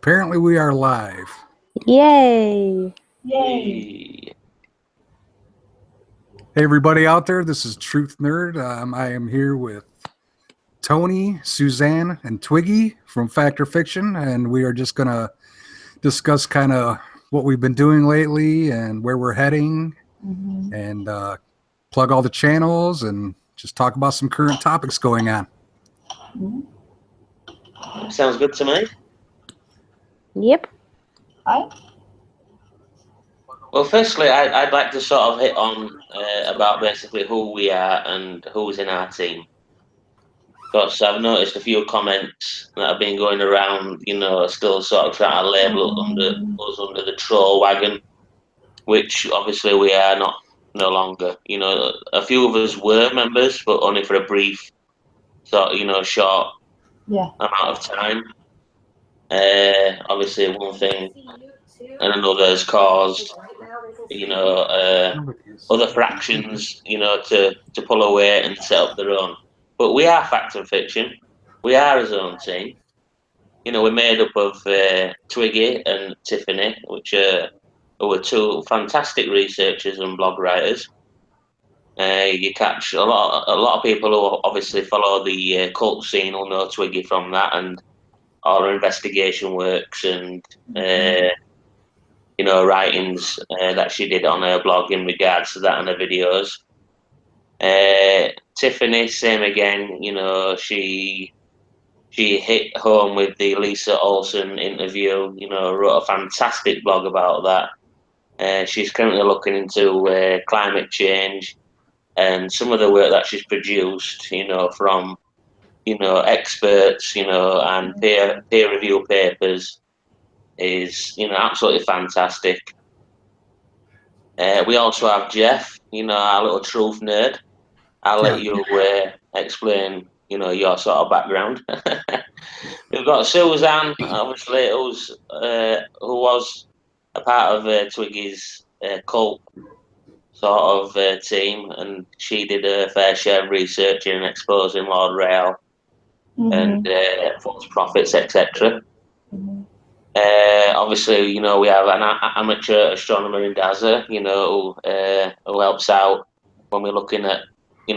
Apparently we are live. Yay! Yay! Hey everybody out there, this is Truth Nerd. I am here with Tony, Suzanne, and Twiggy from Factor Fiction, and we are just going to discuss kind of what we've been doing lately and where we're heading, and plug all the channels and just talk about some current topics going on. Sounds good to me. Yep. Well, firstly, I'd like to sort of hit on about basically who we are and who's in our team. Because I've noticed a few comments that have been going around, still sort of trying to label us under the troll wagon, which obviously we are no longer. A few of us were members, but only for a brief short amount of time. Obviously, one thing and another has caused, other fractions, to pull away and set up their own. But we are Fact and Fiction. We are his own team. We're made up of Twiggy and Tiffany, which were two fantastic researchers and blog writers. You catch a lot of people who obviously follow the cult scene will know Twiggy from that and all her investigation works and writings that she did on her blog in regards to that and her videos. Tiffany, same again. She hit home with the Lisa Olsen interview. Wrote a fantastic blog about that. She's currently looking into climate change and some of the work that she's produced. From experts, and peer review papers is absolutely fantastic. We also have Jeff, our little truth nerd. I'll let you explain, your sort of background. We've got Suzanne, obviously, who was a part of Twiggy's cult sort of team, and she did a fair share of researching and exposing Lord Rail and false prophets, etc. Obviously, we have an amateur astronomer in Daza, who helps out when we're looking at,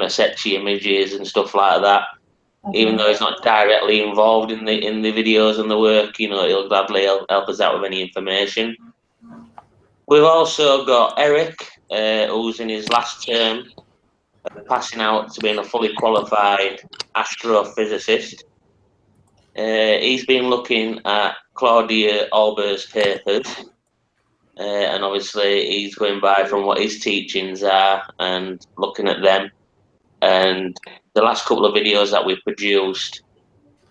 sexy images and stuff like that. Even though he's not directly involved in the videos and the work, he'll gladly help us out with any information. We've also got Eric, who's in his last term, passing out to being a fully qualified astrophysicist. He's been looking at Claudia Olber's papers, and obviously he's going by from what his teachings are and looking at them. And the last couple of videos that we've produced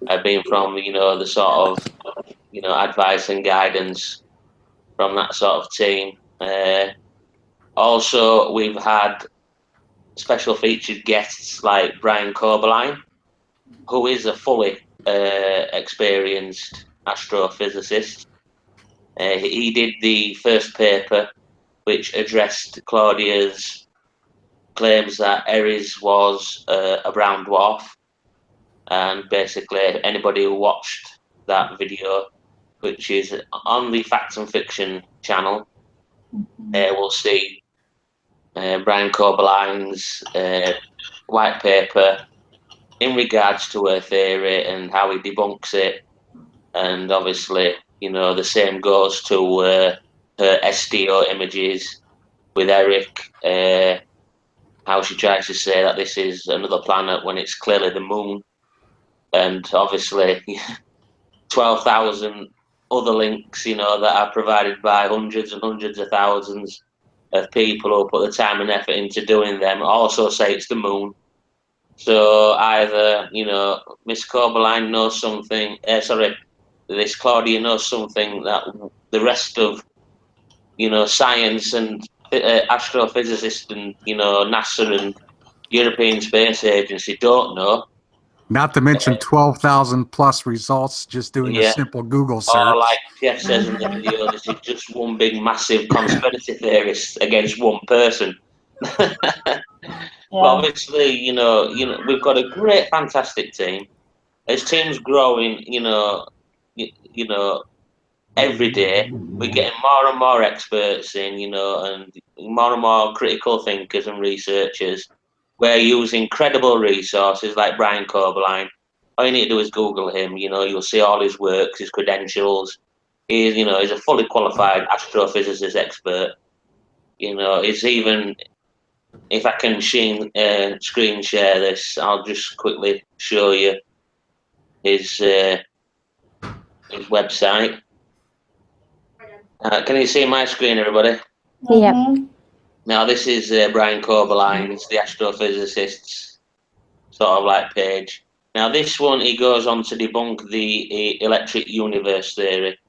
have been from, the sort of, advice and guidance from that sort of team. Also, we've had special featured guests like Brian Coberline, who is a fully experienced astrophysicist. He did the first paper, which addressed Claudia's claims that Eris was a brown dwarf, and basically anybody who watched that video, which is on the Fact and Fiction channel, will see Brian Coberline's white paper in regards to her theory and how he debunks it. And obviously, the same goes to her SDO images with Eric, how she tries to say that this is another planet when it's clearly the moon. And obviously, 12,000 other links, that are provided by hundreds and hundreds of thousands of people who put the time and effort into doing them also say it's the moon. So either, Miss Coberline knows something, this Claudia knows something that the rest of, science and astrophysicists and, NASA and European Space Agency don't know. Not to mention 12,000 plus results just doing a simple Google search. Or like Jeff says in the video, this is just one big massive conspiracy theorist against one person. But obviously, we've got a great, fantastic team. As team's growing, every day. We're getting more and more experts in, and more critical thinkers and researchers. We're using credible resources like Brian Coberline. All you need to do is Google him. You'll see all his works, his credentials. He's a fully qualified astrophysicist expert. He's even, if I can screen share this, I'll just quickly show you his website. Can you see my screen, everybody? Yep. Now, this is Brian Coberline's, the astrophysicist's sort of like page. Now, this one, he goes on to debunk the electric universe theory.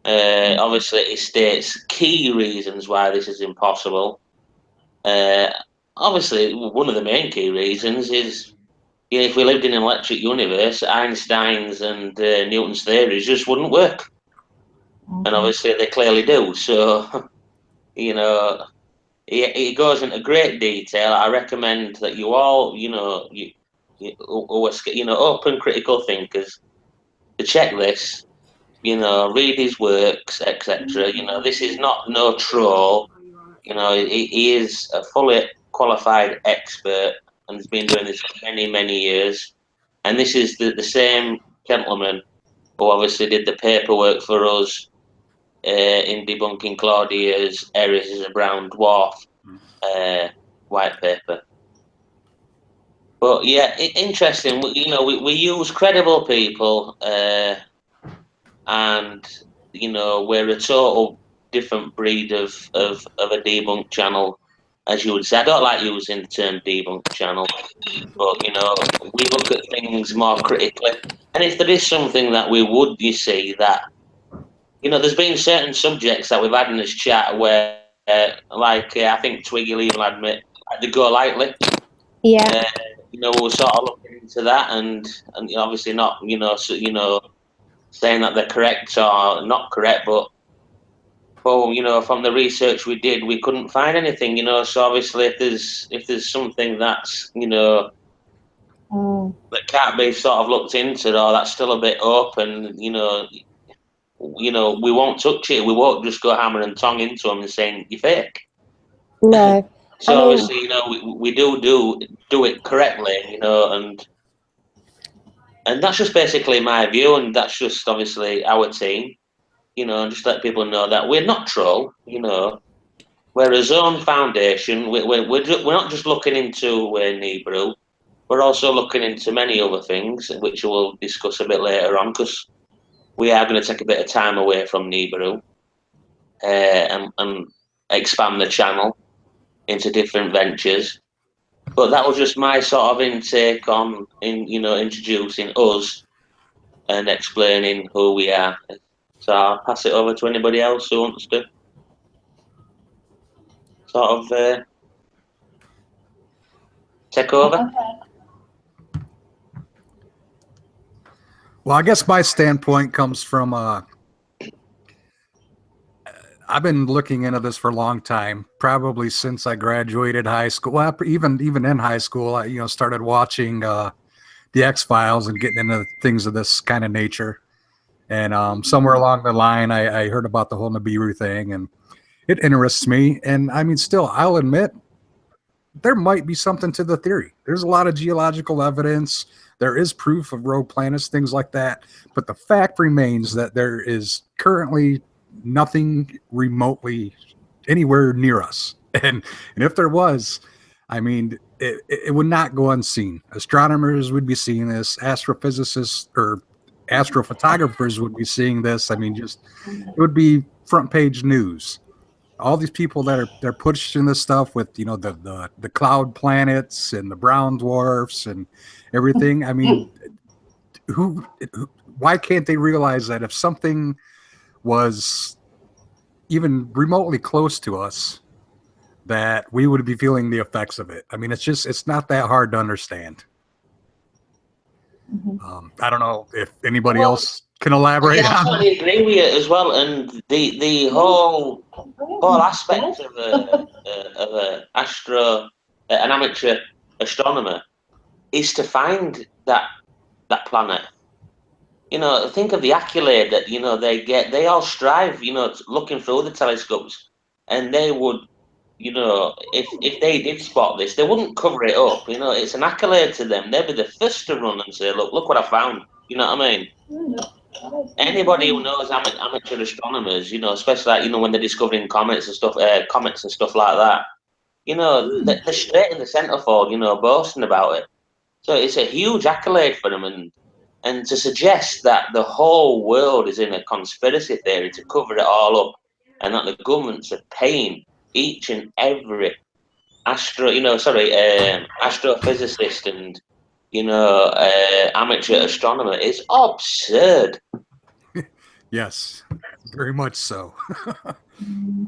Obviously, he states key reasons why this is impossible. Obviously, one of the main key reasons is if we lived in an electric universe, Einstein's and Newton's theories just wouldn't work. And obviously, they clearly do. So, He goes into great detail. I recommend that you all, open critical thinkers to check this. Read his works, etc. This is not no troll. He is a fully qualified expert and has been doing this for many, many years. And this is the same gentleman who obviously did the paperwork for us in debunking Claudia's Eris as a brown dwarf white paper. But yeah, interesting. We use credible people, and we're a total different breed of a debunk channel, as you would say. I don't like using the term debunk channel, but we look at things more critically. And if there is something that we would, that there's been certain subjects that we've had in this chat where, I think Twiggy will even admit, they go lightly. Yeah. We're sort of looking into that, and obviously not, saying that they're correct or not correct, but from the research we did, we couldn't find anything. So obviously, if there's something that's that can't be sort of looked into, or that's still a bit open, we won't touch it. We won't just go hammer and tong into them and saying you're fake. No. So obviously, we do it correctly, and that's just basically my view, and that's just obviously our team, and just let people know that we're not troll, we're a zone foundation. We're not just looking into Nibru, we're also looking into many other things, which we'll discuss a bit later on, because we are going to take a bit of time away from Nibru and expand the channel into different ventures. But that was just my sort of intake on introducing us and explaining who we are. So I'll pass it over to anybody else who wants to sort of take over. Well, I guess my standpoint comes from I've been looking into this for a long time, probably since I graduated high school. Well, even in high school, I started watching the X-Files and getting into things of this kind of nature. And somewhere along the line, I heard about the whole Nibiru thing, and it interests me. And I mean, still, I'll admit, there might be something to the theory. There's a lot of geological evidence. There is proof of rogue planets, things like that. But the fact remains that there is currently nothing remotely anywhere near us. And if there was, I mean, it would not go unseen. Astronomers would be seeing this. Astrophysicists or astrophotographers would be seeing this. I mean, it would be front page news. All these people that they're pushing this stuff with, the cloud planets and the brown dwarfs and everything. I mean, why can't they realize that if something was even remotely close to us, that we would be feeling the effects of it? I mean, it's not that hard to understand. I don't know if anybody else can elaborate. Yeah, I totally agree with you as well. And the whole aspect of an amateur astronomer is to find that planet. You know, think of the accolade that they get. They all strive, looking through the telescopes, and they would, if they did spot this, they wouldn't cover it up. You know, it's an accolade to them. They'd be the first to run and say, "Look what I found." You know what I mean? Anybody who knows amateur astronomers, especially like, when they're discovering comets and stuff like that, they're straight in the centerfold, boasting about it. So it's a huge accolade for them, and to suggest that the whole world is in a conspiracy theory to cover it all up, and that the governments are paying each and every astrophysicist and amateur astronomer is absurd. Yes, very much so.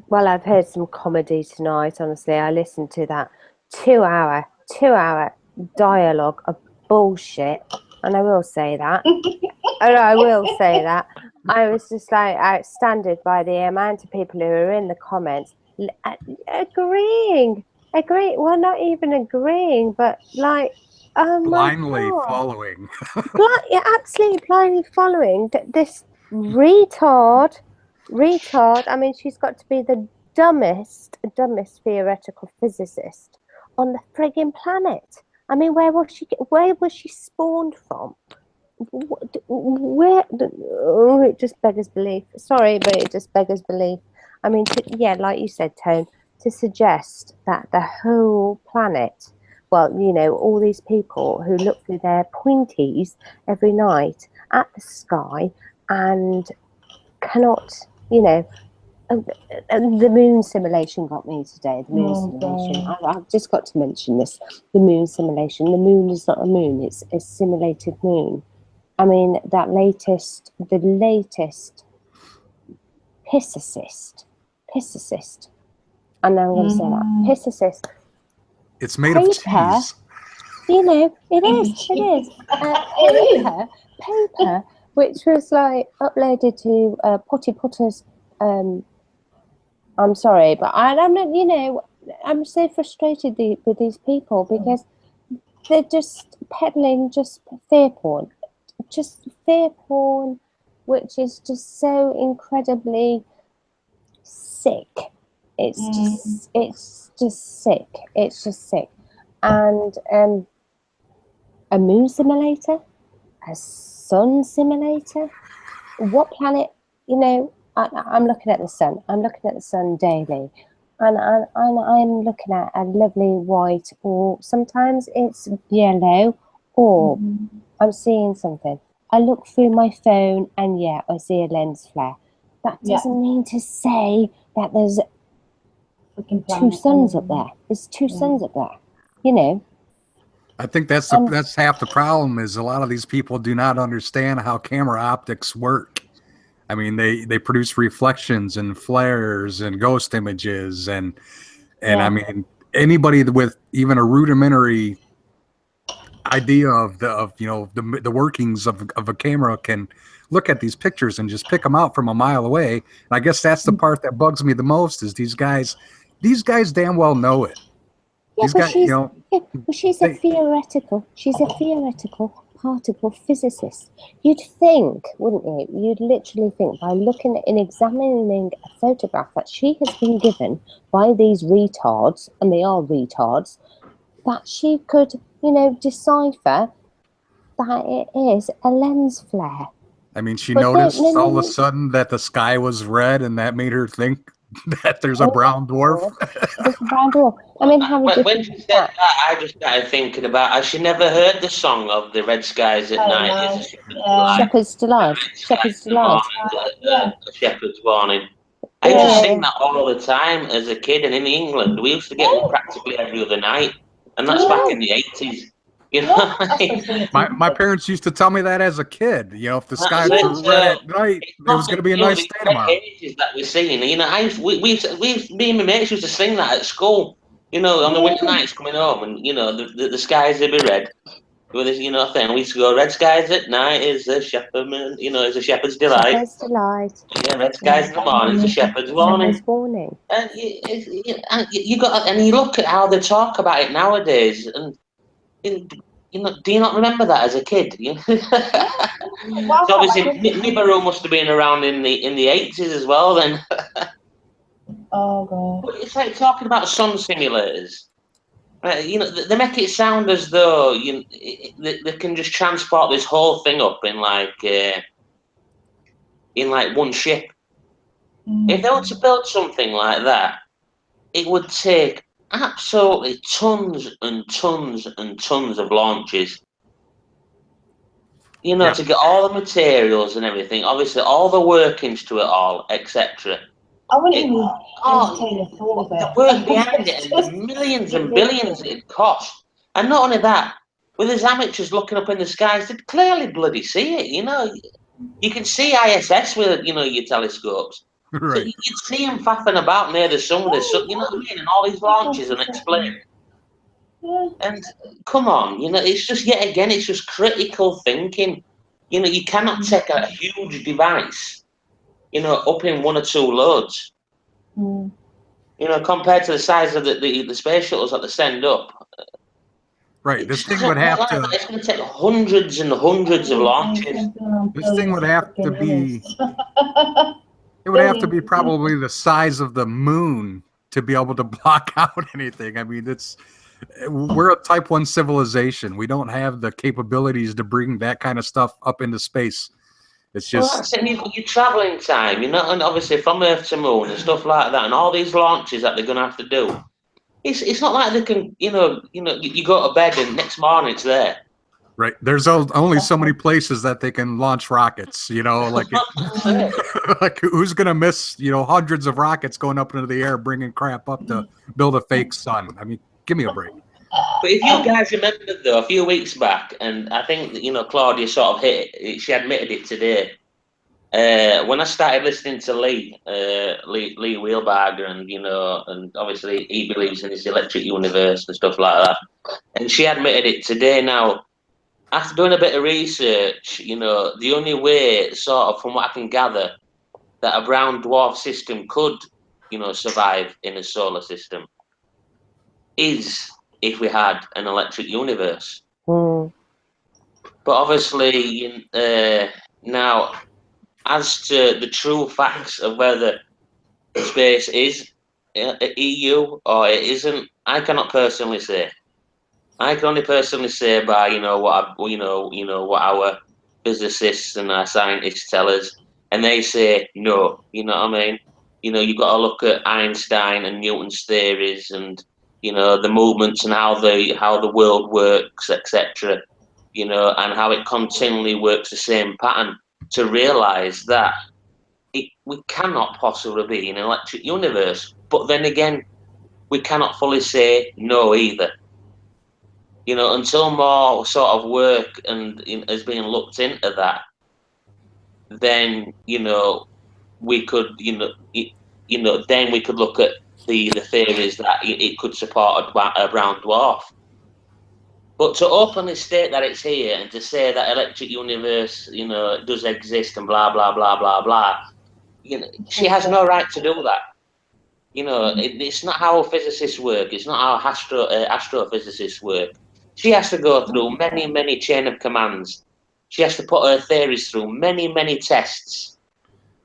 Well, I've heard some comedy tonight. Honestly, I listened to that two-hour dialogue of bullshit, and I will say that. And I will say that. I was just like outstanded by the amount of people who were in the comments agreeing. Well, not even agreeing, but like, oh my Blindly God. following. Absolutely blindly following this retard. I mean, she's got to be the dumbest theoretical physicist on the frigging planet. I mean, where was she spawned from? Where? Oh, it just beggars belief. Sorry, but it just beggars belief. I mean, like you said, Tone, to suggest that the whole planet, well, all these people who look through their pointies every night at the sky and cannot, and the moon simulation got me today. The moon simulation. I've just got to mention this. The moon simulation. The moon is not a moon. It's a simulated moon. I mean, the latest physicist, and I'm going to say that, physicist. It's made of cheese. It is. Paper, which was like uploaded to Potty Potter's. I'm sorry, but I'm not. I'm so frustrated with these people because they're just peddling just fear porn, which is just so incredibly sick. It's just sick. It's just sick. And a moon simulator, a sun simulator. What planet? I'm looking at the sun. I'm looking at the sun daily, and I'm looking at a lovely white, or sometimes it's yellow, or I'm seeing something. I look through my phone, and I see a lens flare. That doesn't mean to say that there's two suns up there. There's two suns up there. I think that's half the problem is a lot of these people do not understand how camera optics work. I mean, they produce reflections and flares and ghost images and I mean, anybody with even a rudimentary idea of the workings of a camera can look at these pictures and just pick them out from a mile away. And I guess that's the part that bugs me the most is these guys damn well know it. She's a theoretical particle physicist. You'd think, wouldn't you? You'd literally think by looking and examining a photograph that she has been given by these retards, and they are retards, that she could, decipher that it is a lens flare. I mean, she noticed all of a sudden that the sky was red, and that made her think that there's a brown dwarf. There's a brown dwarf. I mean, how when she said that, I just started thinking about. Has she never heard the song of the red skies at night? Shepherd's Delight. Shepherd's Delight. A shepherd's warning. I used to sing that all the time as a kid, and in England, we used to get one practically every other night, and that's back in the 80s. My parents used to tell me that as a kid. If the skies were red at night, it was going to be a nice day tomorrow. That we're singing, me and my mates used to sing that at school. On the winter nights coming home, and the skies would be red. With this, thing we used to go. Red skies at night is a shepherdman. Is a shepherd's delight. Shepherd's delight. Yeah, red skies in the morning is a shepherd's warning. Shepherd's warning. And you look at how they talk about it nowadays, and do you not remember that as a kid? Wow. So obviously, Nibiru must have been around in the 80s as well. Then Oh god. But it's like talking about sun simulators. They make it sound as though they can just transport this whole thing up in like one ship. If they were to build something like that, it would take absolutely tons and tons and tons of launches. To get all the materials and everything, obviously all the workings to it all, etc. I wouldn't even entertain the thought of The it. work behind it and the millions and billions it cost. And not only that, with us amateurs looking up in the skies, they'd clearly bloody see it, You can see ISS with, your telescopes. So Right. you'd see them faffing about near the sun with the sun, you know what I mean? And all these launches and explain. Yeah. And come on, it's just, yet again, it's just critical thinking. You cannot take a huge device, up in one or two loads. Compared to the size of the space shuttles that they send up. Right. This thing would have to. It's going to take hundreds and hundreds of launches. This thing would have to be. It would have to be probably the size of the moon to be able to block out anything. I mean, we're a Type 1 civilization. We don't have the capabilities to bring that kind of stuff up into space. It's just. Well, you're traveling time, and obviously from Earth to Moon and stuff like that, and all these launches that they're going to have to do. It's not like they can, you go to bed and next morning it's there. Right. There's only so many places that they can launch rockets, like like who's going to miss, hundreds of rockets going up into the air, bringing crap up to build a fake sun. I mean, give me a break. But if you guys remember, though, a few weeks back, and I think, Claudia sort of hit it, she admitted it today. When I started listening to Lee Wheelbarger, and obviously he believes in this electric universe and stuff like that, and she admitted it today. Now, after doing a bit of research, the only way, sort of, from what I can gather, that a brown dwarf system could, survive in a solar system is if we had an electric universe. But obviously, now, as to the true facts of whether space is EU or it isn't, I cannot personally say. I can only personally say by what our physicists and our scientists tell us, and they say no. You know what I mean? You've got to look at Einstein and Newton's theories, and the movements and how the world works, etc. And how it continually works the same pattern to realise that we cannot possibly be in an electric universe. But then again, we cannot fully say no either. Until more sort of work and is being looked into that, then we could then we could look at the theories that it could support a brown dwarf. But to openly state that it's here and to say that electric universe does exist and blah blah blah blah blah, she has no right to do that. It's not how physicists work. It's not how astrophysicists work. She has to go through many, many chain of commands. She has to put her theories through many, many tests,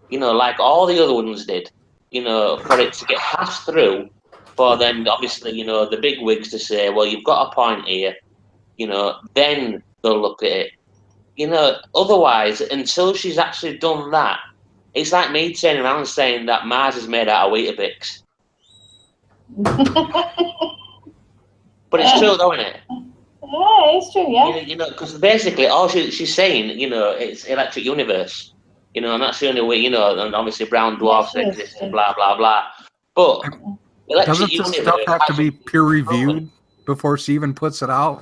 like all the other ones did, for it to get passed through, for then, obviously, the big wigs to say, well, you've got a point here, then they'll look at it. Otherwise, until she's actually done that, it's like me turning around and saying that Mars is made out of Weetabix. But it's true, though, isn't it? Yeah, it's true, yeah. Because basically all she's saying, it's electric universe, and that's the only way, and obviously brown dwarfs exist and blah, blah, blah. But doesn't this stuff have to be peer reviewed before she even puts it out?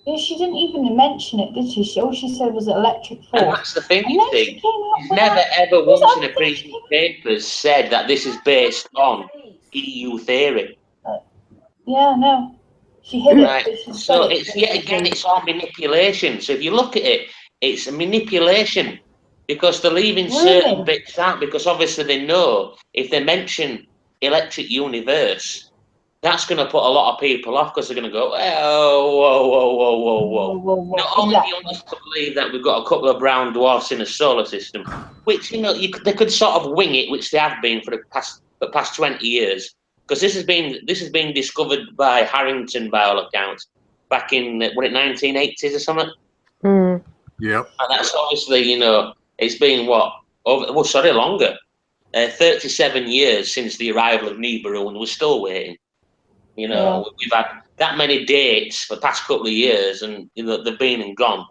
Yeah, she didn't even mention it, did she? All she said was electric force. And that's the thing, you think. She's never, ever once in a previous papers said that this is based on EU theory. Yeah, no. She hid right. it. So it's yet again, it's all manipulation. So if you look at it, it's a manipulation because they're leaving certain bits out because obviously they know if they mention electric universe, that's going to put a lot of people off because they're going to go, oh, whoa. Not only do you want us to believe that we've got a couple of brown dwarfs in a solar system, which, they could sort of wing it, which they have been for the past 20 years, because this has been discovered by Harrington, by all accounts, back in, 1980s or something? Mm. Yep. And that's obviously, it's been longer. 37 years since the arrival of Nibiru, and we're still waiting. We've had that many dates for the past couple of years, and they've been and gone.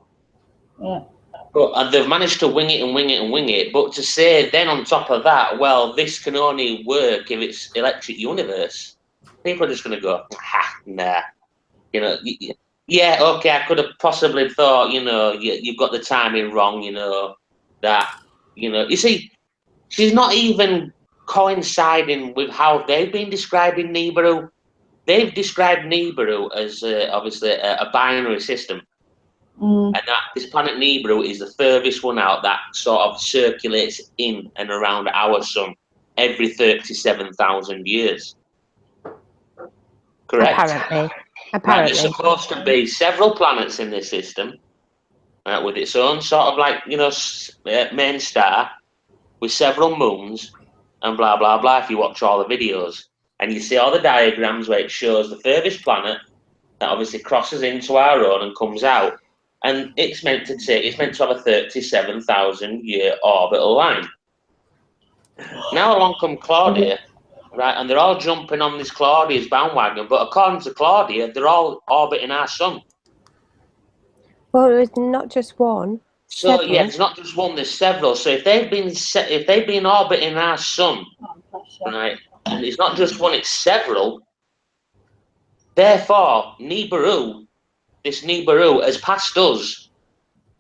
Yeah. But they've managed to wing it. But to say then on top of that, well, this can only work if it's electric universe. People are just going to go, nah. Yeah, okay, I could have possibly thought, you've got the timing wrong, that, you see, she's not even coinciding with how they've been describing Nibiru. They've described Nibiru as obviously a binary system, and that this planet Nibiru is the furthest one out that sort of circulates in and around our sun every 37,000 years. Correct? Apparently. There's supposed to be several planets in this system with its own sort of main star with several moons and blah, blah, blah, if you watch all the videos. And you see all the diagrams where it shows the furthest planet that obviously crosses into our own and comes out. And it's meant to have a 37,000 year orbital line. Now along come Claudia, right? And they're all jumping on this Claudia's bandwagon. But according to Claudia, they're all orbiting our sun. Well, it's not just one. So several. yeah, it's not just one. There's several. So if they've been orbiting our sun, right, and it's not just one, it's several. Therefore, this Nibiru has passed us,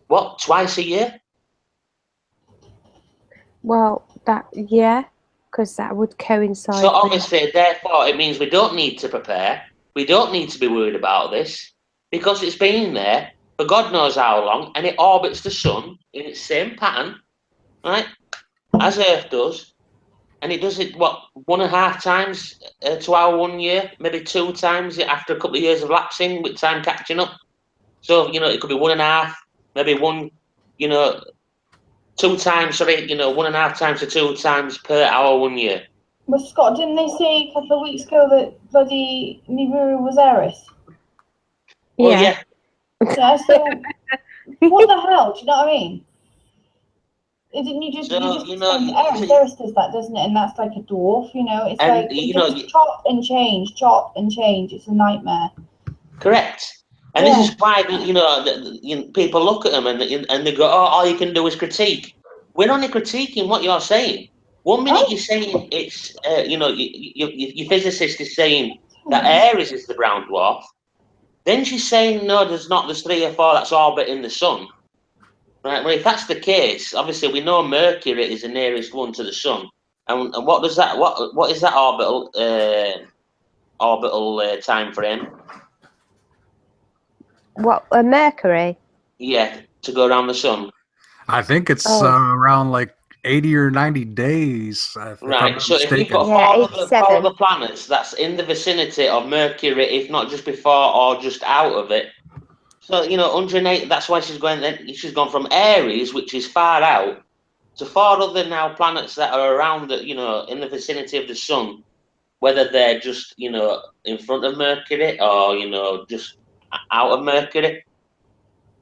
what, twice a year? Well, because that would coincide. So obviously, therefore, it means we don't need to prepare. We don't need to be worried about this because it's been there for God knows how long, and it orbits the sun in its same pattern, right, as Earth does. And it does it, 1.5 times to our 1 year, maybe 2 times after a couple of years of lapsing with time catching up. So, it could be 1.5, maybe 2 times, 1.5 times to 2 times per hour 1 year. But Scott, didn't they say a couple of weeks ago that bloody Nibiru was Eris? Well, yeah. Yeah, so what the hell? Do you know what I mean? Didn't you just Eris does that, doesn't it? And that's like a dwarf, It's like chop and change. It's a nightmare. Correct. And this is why people look at them and they go, "Oh, all you can do is critique." We're only critiquing what you're saying. 1 minute you're saying it's your physicist is saying that Aries is the brown dwarf. Then she's saying no, there's 3 or 4 that's orbiting the sun. Right. Well, if that's the case, obviously we know Mercury is the nearest one to the sun, and what does that? What is that orbital time frame? What, Mercury? Yeah, to go around the sun. I think it's around like 80 or 90 days. Right. So if you've got 4 other planets that's in the vicinity of Mercury, if not just before or just out of it. So 108. That's why she's gone from Aries, which is far out, to 4 other now planets that are around in the vicinity of the sun, whether they're just in front of Mercury or just out of Mercury.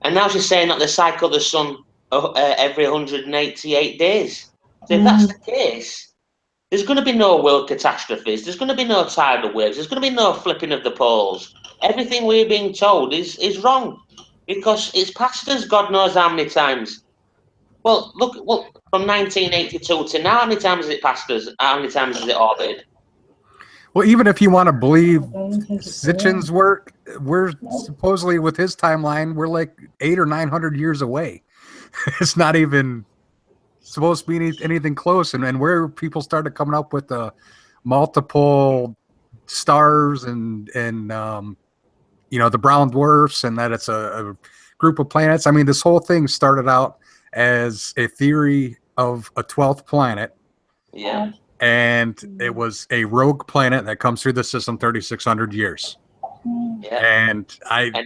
And now she's saying that they cycle the sun every 188 days. So if that's the case, there's going to be no world catastrophes. There's going to be no tidal waves. There's going to be no flipping of the poles. Everything we're being told is wrong because it's passed us God knows how many times. Well, look, from 1982 to now, how many times has it passed us? How many times has it orbited? Well, even if you want to believe Sitchin's work, we're supposedly with his timeline, we're like 800 or 900 years away. It's not even supposed to be anything close. And where people started coming up with the multiple stars and the brown dwarfs and that it's a group of planets. I mean, this whole thing started out as a theory of a 12th planet. Yeah. and it was a rogue planet that comes through the system 3,600 years. Yeah. And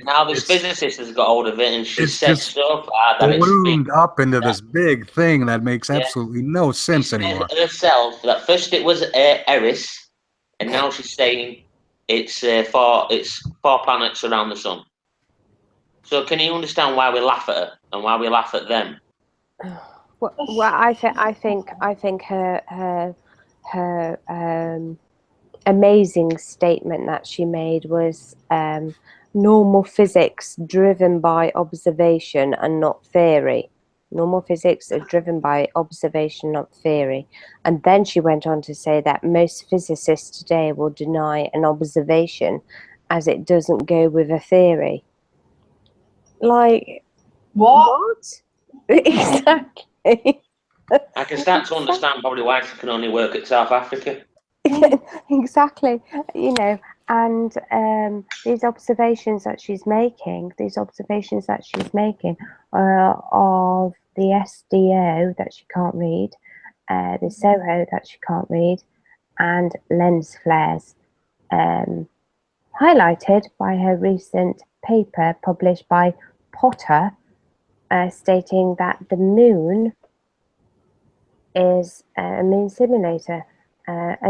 now this physicist has got hold of it, and she said so far that it's ballooned up into this big thing that makes absolutely no sense anymore. Herself, that first it was Eris, and now she's saying it's four planets around the sun. So can you understand why we laugh at her and why we laugh at them? Well, I think her amazing statement that she made was normal physics driven by observation and not theory. Normal physics are driven by observation, not theory. And then she went on to say that most physicists today will deny an observation as it doesn't go with a theory. Like, what? Exactly. I can start to understand probably why she can only work at South Africa. Exactly, and these observations that she's making of the SDO that she can't read, the SOHO that she can't read, and lens flares, highlighted by her recent paper published by Potter, stating that the moon is a moon simulator,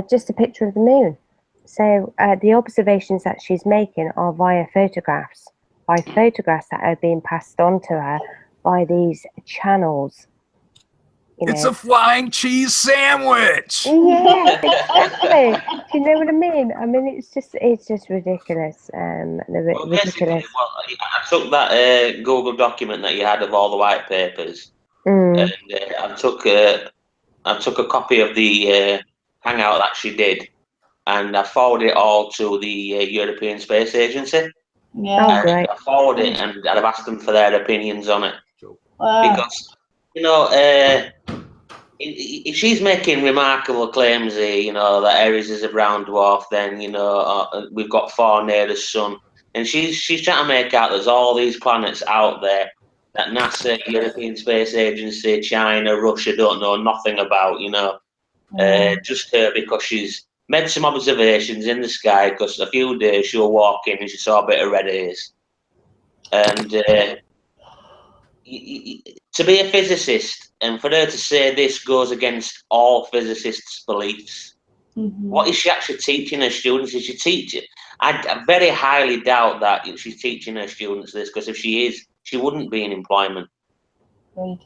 just a picture of the moon. So the observations that she's making are via photographs that are being passed on to her by these channels. It's a flying cheese sandwich. Yeah, exactly. Do you know what I mean? I mean, it's just ridiculous. Ridiculous. I took that Google document that you had of all the white papers, and I took a copy of the Hangout that she did, and I forwarded it all to the European Space Agency. Yeah. Oh, great. I forwarded it, and I've asked them for their opinions on it. Because, if she's making remarkable claims here, that Eris is a brown dwarf, then, we've got four near the sun. And she's trying to make out there's all these planets out there that NASA, European Space Agency, China, Russia don't know nothing about, just her because she's made some observations in the sky because a few days she was walking and she saw a bit of red haze. And to be a physicist and for her to say this goes against all physicists' beliefs, what is she actually teaching her students? Is she teaching? I very highly doubt that she's teaching her students this, because if she is, she wouldn't be in employment. Right.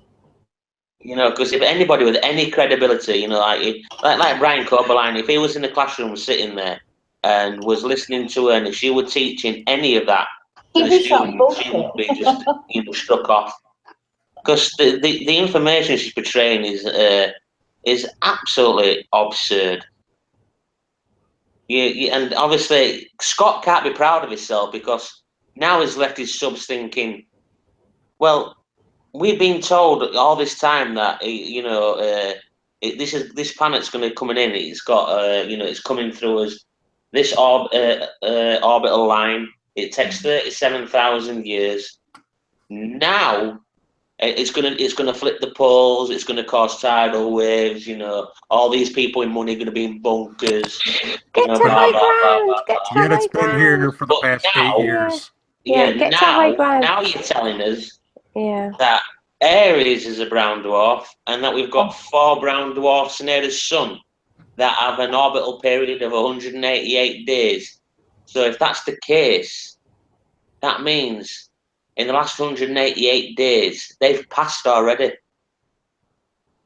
Because if anybody with any credibility, like Brian Coberline, if he was in the classroom sitting there and was listening to her, and if she were teaching any of that to the students, she would be just struck off. Because the information she's portraying is absolutely absurd. And obviously Scott can't be proud of himself because now he's left his subs thinking, well, we've been told all this time that this planet's going to be coming in. It's got it's coming through as this orbital line. It takes 37,000 years. Now it's gonna flip the poles. It's gonna cause tidal waves. All these people in money are gonna be in bunkers. Get to high ground. Get to high ground. It's been here for the past 8 years. Yeah, get to high ground. Now you're telling us Yeah. that Aries is a brown dwarf, and that we've got 4 brown dwarfs near the sun that have an orbital period of 188 days. So if that's the case, that means in the last 188 days, they've passed already.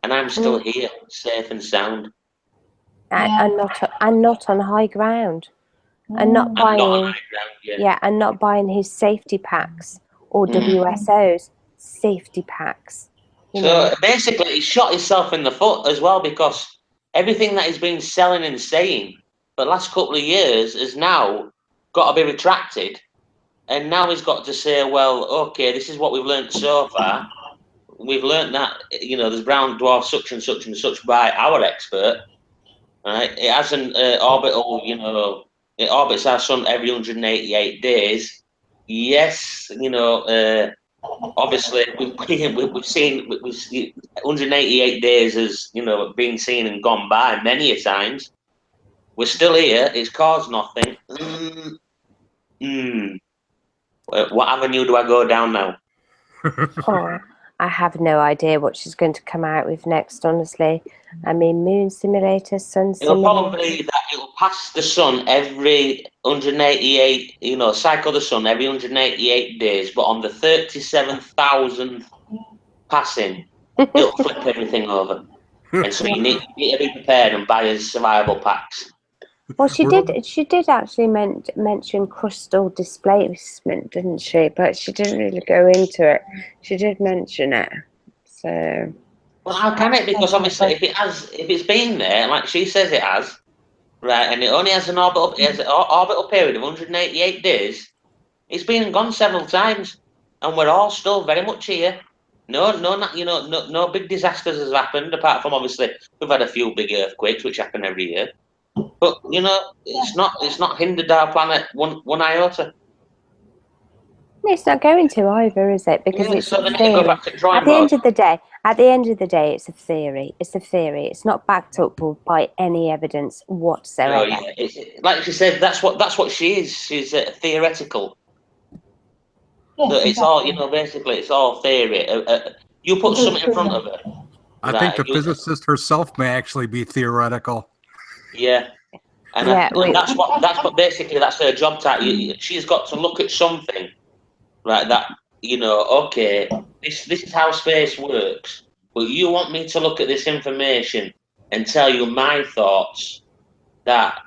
And I'm still here, safe and sound. And not on high ground. And not buying and not buying his safety packs or WSO's safety packs. So basically he shot himself in the foot as well, because everything that he's been selling and saying for the last couple of years has now got to be retracted. And now he's got to say, well, okay, this is what we've learned so far. We've learned that, there's brown dwarf such and such and such by our expert. Right? It has an orbital, it orbits our sun every 188 days. Yes, obviously we've seen 188 days has been seen and gone by many a times. We're still here. It's caused nothing. What avenue do I go down now? Oh, I have no idea what she's going to come out with next, honestly. I mean, moon simulator, sun It'll simulator. probably it'll pass the sun every 188, cycle the sun every 188 days, but on the 37,000th passing, it'll flip everything over. And so you need to be prepared and buy his survival packs. Well, she did actually mention crystal displacement, didn't she? But she didn't really go into it. She did mention it. So. Well, how can it? Because obviously, if it's been there, like she says it has, right, and it only has an orbital period of 188 days, it's been and gone several times, and we're all still very much here. No big disasters has happened, apart from obviously we've had a few big earthquakes, which happen every year. But it's not hindered our planet one iota. It's not going to either, is it? Because it's so a then theory. go back to drawing At the end board. of the day, it's a theory. It's a theory. It's not backed up by any evidence whatsoever. No, yeah. Like she said, that's what she is. She's theoretical. Yes, So it's exactly. all, basically, it's all theory. You put something in front of her. I think the physicist herself may actually be theoretical. Yeah. And that's her job title. She's got to look at something, right? That okay, this is how space works. But you want me to look at this information and tell you my thoughts that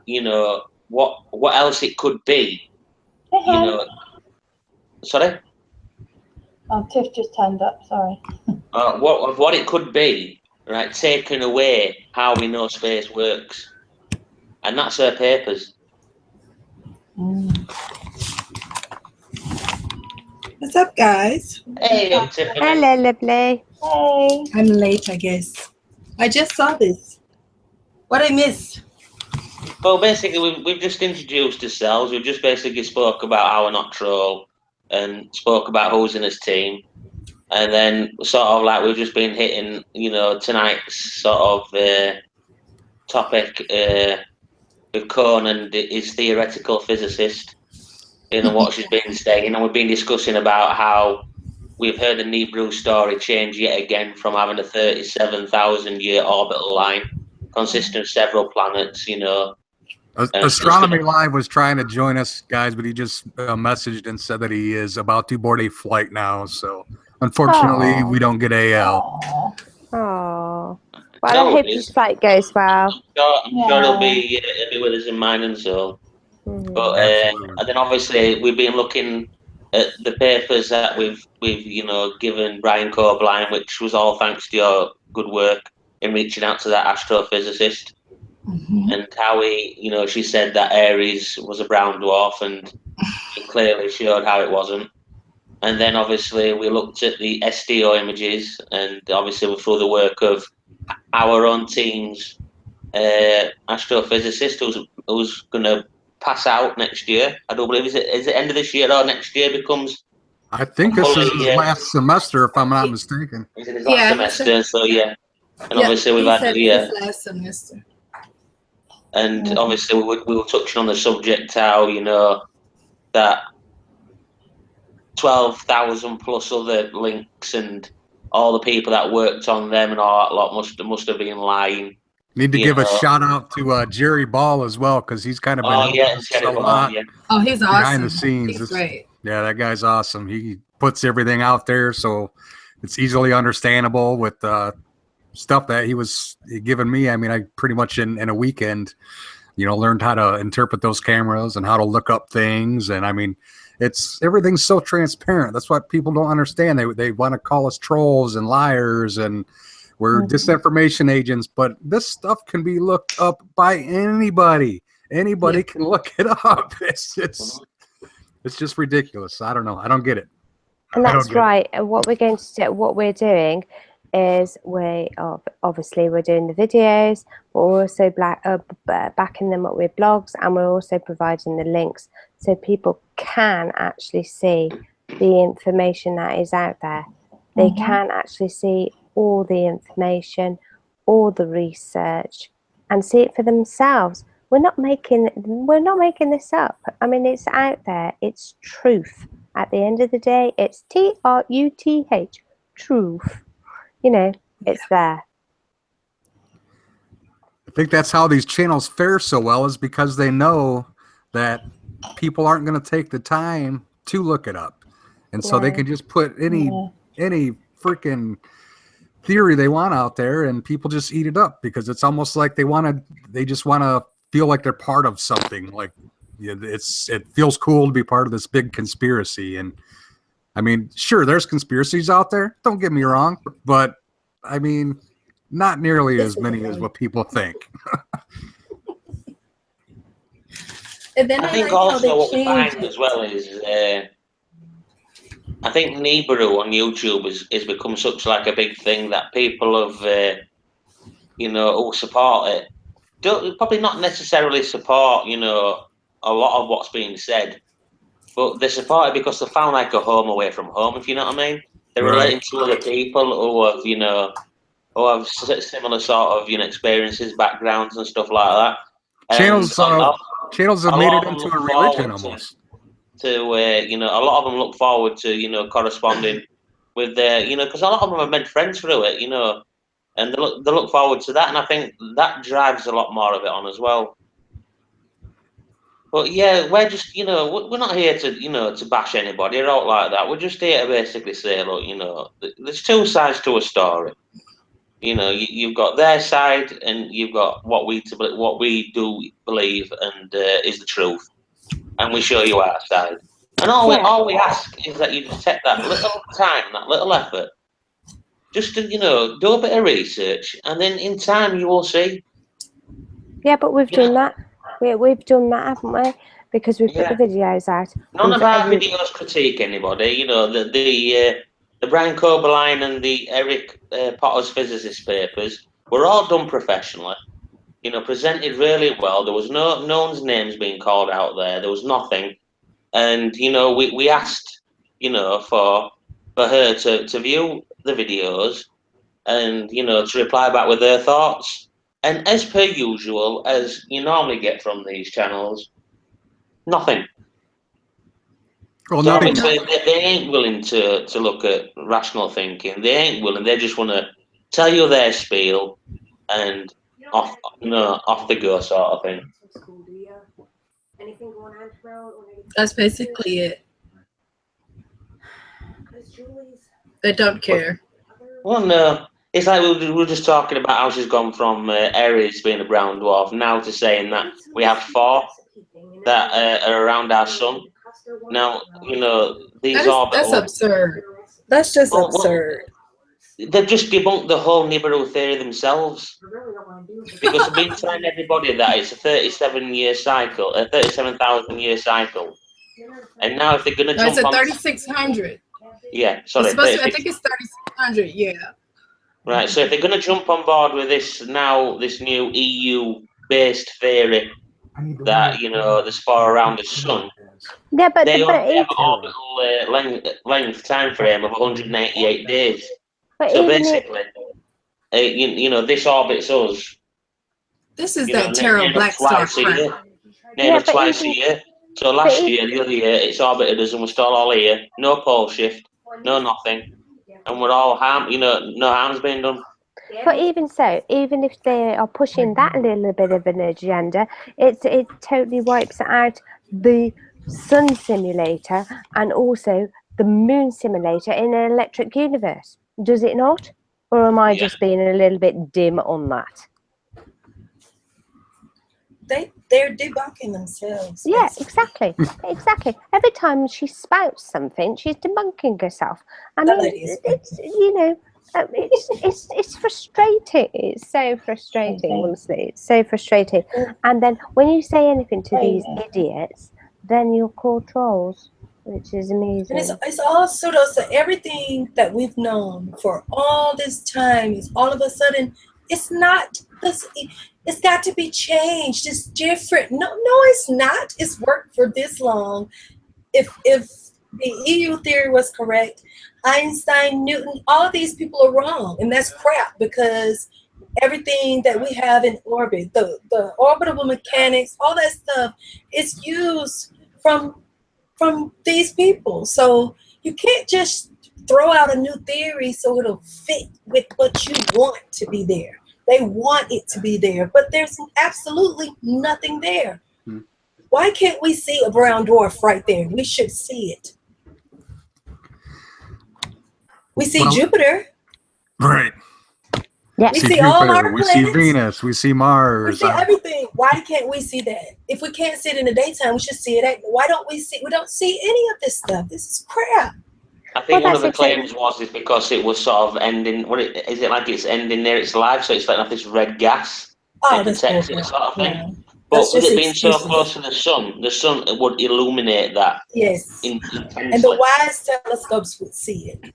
what else it could be. Sorry. Oh, Tiff just turned up. Sorry. What it could be, right? Taking away how we know space works, and that's her papers. What's up, guys? Hey, Tiffany. Hello, lovely. Hey. I'm late, I guess. I just saw this. What I missed? Well, basically, we've just introduced ourselves. We've just basically spoke about our not troll and spoke about who's in his team. And then sort of like we've just been hitting, tonight's sort of topic with Conan, his theoretical physicist, what she's been saying. And we've been discussing about how we've heard the Nibiru story change yet again from having a 37,000-year orbital line consisting of several planets, Astronomy Live was trying to join us, guys, but he just messaged and said that he is about to board a flight now. So, unfortunately, we don't get AL. Oh, well, I hope his flight goes well. I'm sure he'll be with us in mind and soul. But and then obviously we've been looking at the papers that we've given Brian Corbline, which was all thanks to your good work in reaching out to that astrophysicist. And how she said that Aries was a brown dwarf, and he clearly showed how it wasn't. And then obviously we looked at the SDO images, and obviously through the work of our own team's astrophysicist who's going to pass out next year. I don't believe is it end of this year or next year becomes. I think this is his last semester, if I'm not mistaken. Is it his last semester? So yeah, and obviously we've had his last semester. And obviously we were touching on the subject how that 12,000 plus other links and all the people that worked on them and all that lot must have been lying. Need to give a shout out to Jerry Ball as well, because he's kind of been Jerry Ball, Oh, he's awesome. Behind the scenes. He's great. Yeah, that guy's awesome. He puts everything out there so it's easily understandable with stuff that he was giving me. I mean, I pretty much in a weekend, learned how to interpret those cameras and how to look up things. And I mean, everything's so transparent. That's what people don't understand. They want to call us trolls and liars and we're disinformation agents, but this stuff can be looked up by anybody. Anybody can look it up. It's just ridiculous. I don't know. I don't get it. And that's right. And what we're going to do, what we're doing is obviously we're doing the videos. We're also backing them up with blogs, and we're also providing the links so people can actually see the information that is out there. They can actually see all the information, all the research, and see it for themselves. We're not making this up. I mean, it's out there. It's truth. At the end of the day, it's TRUTH, truth. You know, it's there. I think that's how these channels fare so well, is because they know that people aren't going to take the time to look it up, and so they can just put any freaking theory they want out there, and people just eat it up because it's almost like they just want to feel like they're part of something. Like, it feels cool to be part of this big conspiracy. And I mean, sure, there's conspiracies out there, don't get me wrong, but I mean, not nearly as many as what people think. And then I think also what we find as well is I think Nibiru on YouTube has become such like a big thing that people have who support it don't probably not necessarily support a lot of what's being said, but they support it because they found like a home away from home, if you know what I mean. They're relating to other people who have similar sort of experiences, backgrounds, and stuff like that. Channels have made it into a religion almost. A lot of them look forward to corresponding with their because a lot of them have made friends through it, and they look forward to that, and I think that drives a lot more of it on as well. But yeah, we're just we're not here to to bash anybody or out like that. We're just here to basically say, look, there's two sides to a story. You've got their side, and you've got what we do believe, and is the truth, and we show you our side. And all we ask is that you just take that little time, that little effort, just to do a bit of research, and then in time you will see. Yeah, but we've done that. We've done that, haven't we? Because we put the videos out. None of our videos critique anybody. The Brian Coberline and the Eric Potter's physicist papers were all done professionally. Presented really well. There was no one's names being called out there. There was nothing. And we asked for her to view the videos and to reply back with her thoughts. And as per usual, as you normally get from these channels, nothing. Well, so nothing. Obviously, they ain't willing to look at rational thinking. They ain't willing. They just want to tell you their spiel and off the go sort of thing. That's basically it. They don't care. Well, no. It's like we were just talking about how she's gone from Aries being a brown dwarf now to saying that we have 4 that are around our sun. Now, these that's absurd. That's just absurd. They've just debunked the whole Nibiru theory themselves. Because they've been telling everybody that it's a 37-year cycle, a 37,000-year cycle. And now if they're going to jump on... It's a 3,600. Yeah, sorry. I think it's 3,600, yeah. Right, so if they're going to jump on board with this new EU-based theory that, there's 4 around the sun, they have an orbital length time frame of 188 days. So basically, this orbits us. This is that Terra Black Star crap. Twice a year. So the other year, it's orbited us and we're still all here. No pole shift, no nothing. And we're all no harm's being done. But even so, even if they are pushing that little bit of an agenda, it totally wipes out the sun simulator and also the moon simulator in an electric universe. Does it not? Or am I just being a little bit dim on that? They're debunking themselves. Yeah, exactly. Exactly. Every time she spouts something, she's debunking herself. I mean, it's frustrating. It's so frustrating, honestly. It's so frustrating. And then when you say anything to these idiots, then you're called trolls, which is amazing. And it's also so everything that we've known for all this time is all of a sudden it's not this. It's got to be changed. It's different. No, it's not. It's worked for this long. If The EU theory was correct. Einstein, Newton, all of these people are wrong, and that's crap because everything that we have in orbit, the orbital mechanics, all that stuff is used from these people. So you can't just throw out a new theory so it'll fit with what you want to be there. They want it to be there, but there's absolutely nothing there. Why can't we see a brown dwarf right there? We should see it. We see Jupiter. Right. Yeah. We see all our we planets. see Venus, we see Mars. We see everything. Why can't we see that? If we can't see it in the daytime, we should see it at. Why don't we see? We don't see any of this stuff. This is crap. I think one of the claims was because it was sort of ending. Is it like it's ending near its life, so it's letting off this red gas? Oh, that's protects it, sort of thing. Yeah. But with it being so close to the sun would illuminate that. Yes. Intensely. And the wise telescopes would see it.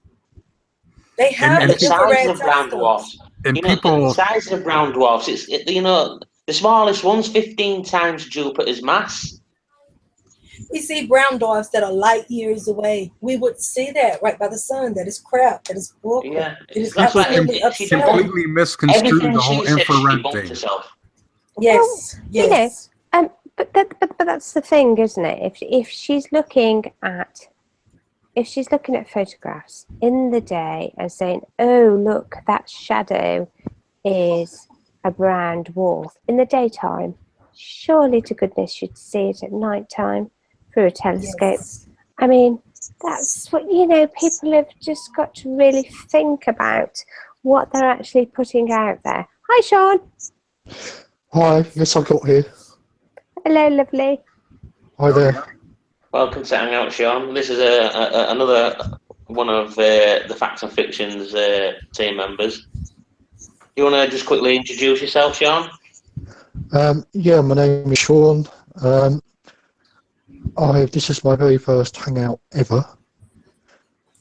They have the size of brown dwarfs. And the size of brown dwarfs. It's the smallest one's 15 times Jupiter's mass. We see brown dwarfs that are light years away. We would see that right by the sun. That is crap. That is bullcrap. Yeah, it is absolutely upsetting. Completely misconstrued the whole infrared thing. Yes, yes. You know, but that's the thing, isn't it? If she's looking at photographs in the day and saying, "Oh, look, that shadow is a brown dwarf," in the daytime, surely to goodness you'd see it at night time through a telescope. Yes. I mean, that's what, people have just got to really think about what they're actually putting out there. Hi, Sean. Hi, yes, I got here. Hello, lovely. Hi there. Welcome to Hangout, Sean. This is another one of the Facts and Fictions team members. You want to just quickly introduce yourself, Sean? Yeah, my name is Sean. This is my very first Hangout ever.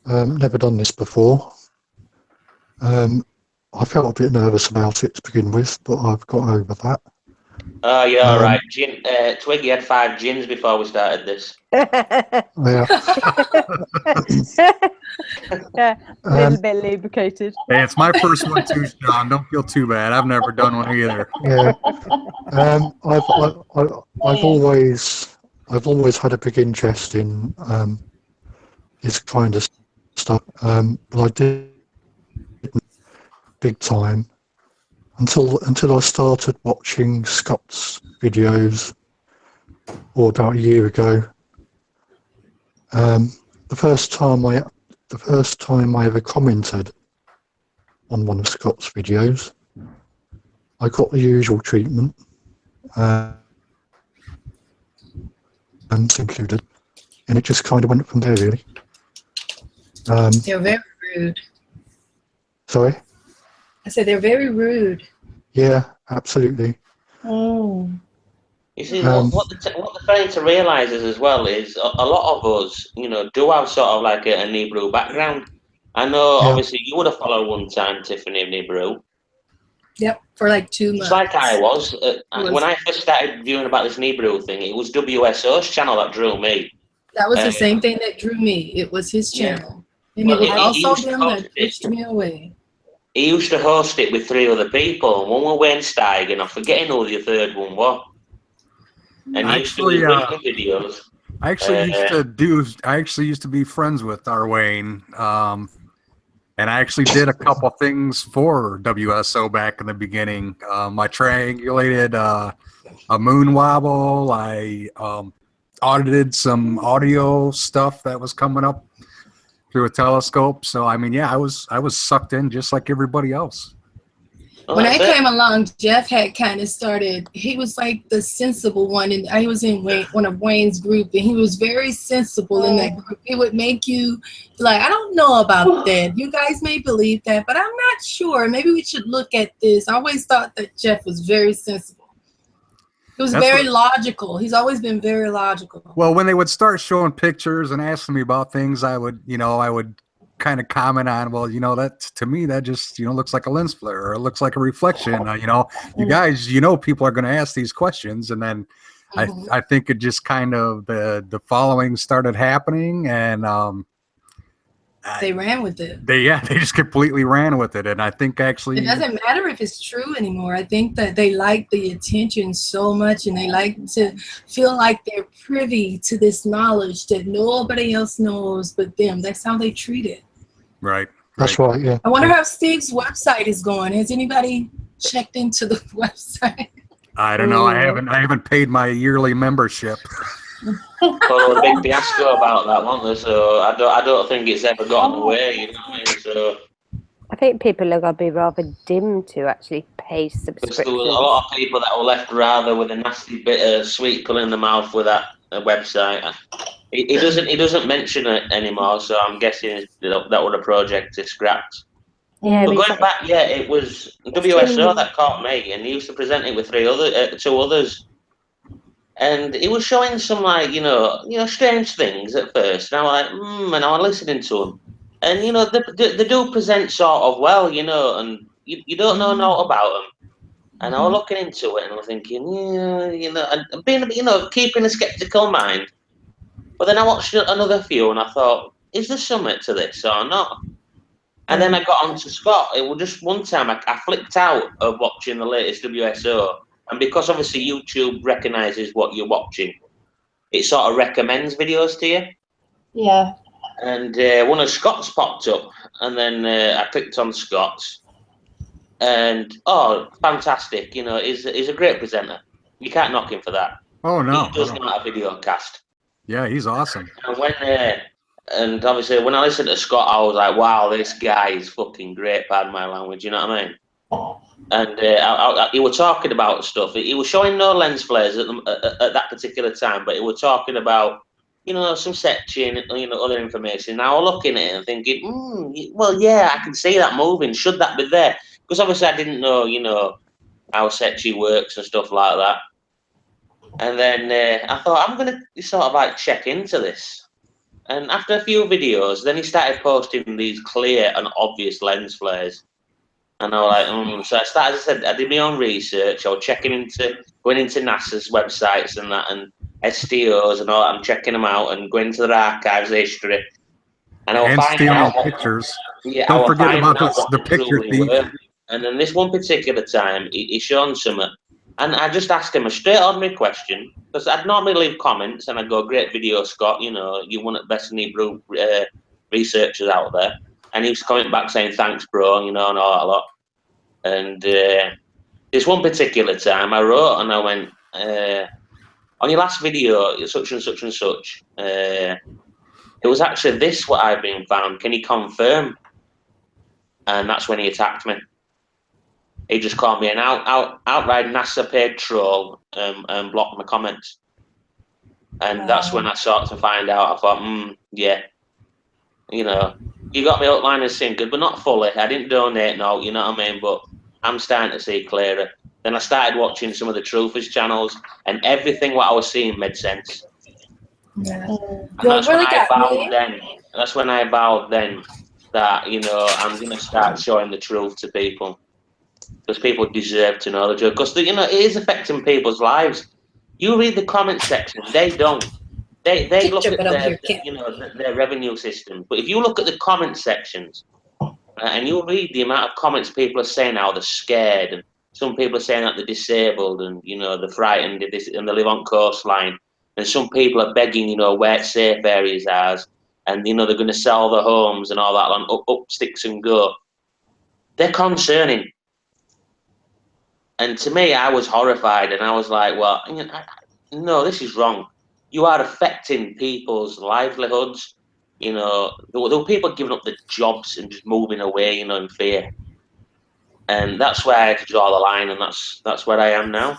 Never done this before. I felt a bit nervous about it to begin with, but I've got over that. Oh, yeah, all right. Twiggy had 5 gins before we started this. Yeah. Yeah, a little bit lubricated. Hey, it's my first one too, Sean. Don't feel too bad. I've never done one either. Yeah. I've always had a big interest in this kind of stuff, but I did big time until I started watching Scott's videos, or about a year ago. The first time I ever commented on one of Scott's videos, I got the usual treatment, and included, and it just kind of went from there, really. They're very rude. Sorry? I said they're very rude. Yeah, absolutely. Oh. You see, what they're failing to realise as well is a lot of us, do have sort of like a Nebrew background. I know, obviously, you would have followed one time Tiffany Nebrew. Yep, for like 2 months. It's like I was. When I first started viewing about this Nebrew thing, it was WSO's channel that drew me. That was the same thing that drew me. It was his channel. Yeah. And it was also him that pushed me away. He used to host it with 3 other people. One was Wayne Steigen, I'm forgetting who the third one was. And he used to do videos. I actually used to be friends with Darwayne. And I actually did a couple things for WSO back in the beginning. I triangulated a moon wobble. I audited some audio stuff that was coming up through a telescope. So I mean, yeah, I was sucked in just like everybody else. When I came along, Jeff had kind of started. He was like the sensible one, and I was in one of Wayne's group, and he was very sensible in that group. It would make you like, I don't know about that. You guys may believe that, but I'm not sure. Maybe we should look at this. I always thought that Jeff was very sensible. He was very logical. He's always been very logical. Well, when they would start showing pictures and asking me about things, I would kind of comment on, well, that to me that just looks like a lens flare, or it looks like a reflection. You guys, people are going to ask these questions, and then I think it just kind of the following started happening, and they ran with it. They just completely ran with it, and I think actually it doesn't matter if it's true anymore. I think that they like the attention so much, and they like to feel like they're privy to this knowledge that nobody else knows but them. That's how they treat it. Right. That's right, yeah. I wonder how Steve's website is going. Has anybody checked into the website? I don't know. I haven't paid my yearly membership. Well, a big fiasco about that, wasn't there? So I don't think it's ever gotten away. You know what I mean? So I think people are going to be rather dim to actually pay subscriptions. there was a lot of people that were left rather with a nasty bit of sweet pill in the mouth with that website. He doesn't mention it anymore, so I'm guessing that was a project to scrapped. Yeah, but going back, it was WSO that caught me, and he used to present it with two others. And he was showing some strange things at first, and I'm like, and I was listening to him, and they do present sort of well, and you don't know about them, and I was looking into it, and I was thinking, and being keeping a skeptical mind, but then I watched another few, and I thought, is there something to this or not? And then I got onto Scott. It was just one time I flicked out of watching the latest WSO. And because obviously YouTube recognises what you're watching, it sort of recommends videos to you. Yeah. And one of Scott's popped up, and then I clicked on Scott's, and fantastic! He's a great presenter. You can't knock him for that. Oh no, he does not have video cast. Yeah, he's awesome. And obviously when I listened to Scott, I was like, wow, this guy is fucking great. Pardon my language. You know what I mean? And he was talking about stuff. He was showing no lens flares at that particular time, but he was talking about, some setching, other information. Now I'm looking at it and thinking, well, yeah, I can see that moving. Should that be there? Because obviously I didn't know, how setching works and stuff like that. And then I thought, I'm going to sort of like check into this. And after a few videos, then he started posting these clear and obvious lens flares. And I was like, so I did my own research. I was going into NASA's websites and that, and STOs and all that. I'm checking them out and going into their archives, history. And I was finding out pictures. Yeah, don't forget about the picture thief. And then this one particular time, he shown something. And I just asked him a straight ordinary question, because I'd normally leave comments and I'd go, great video, Scott, you're one of the best Hebrew researchers out there. And he was coming back saying, thanks, bro, and all that a lot. And this one particular time I wrote and I went, on your last video, such and such and such, it was actually this what I've been found. Can you confirm? And that's when he attacked me. He just called me an outright NASA paid troll and blocked my comments. And that's when I started to find out. I thought, yeah, you got me up line and sinker, but not fully. I didn't donate, no, you know what I mean? But I'm starting to see clearer. Then I started watching some of the Truthers channels, and everything what I was seeing made sense. Yeah. And that's when I vowed then that, I'm going to start showing the truth to people. Because people deserve to know the truth. Because, it is affecting people's lives. You read the comment section, they don't. They look at their revenue system. But if you look at the comment sections, and you read the amount of comments people are saying how they're scared, and some people are saying that they're disabled, and, they're frightened, and they live on coastline. And some people are begging, where safe areas are, and, they're going to sell their homes and all that, and up sticks and go. They're concerning. And to me, I was horrified, and I was like, well, no, this is wrong. You are affecting people's livelihoods. There were people giving up their jobs and just moving away, in fear. And that's where I had to draw the line, and that's where I am now.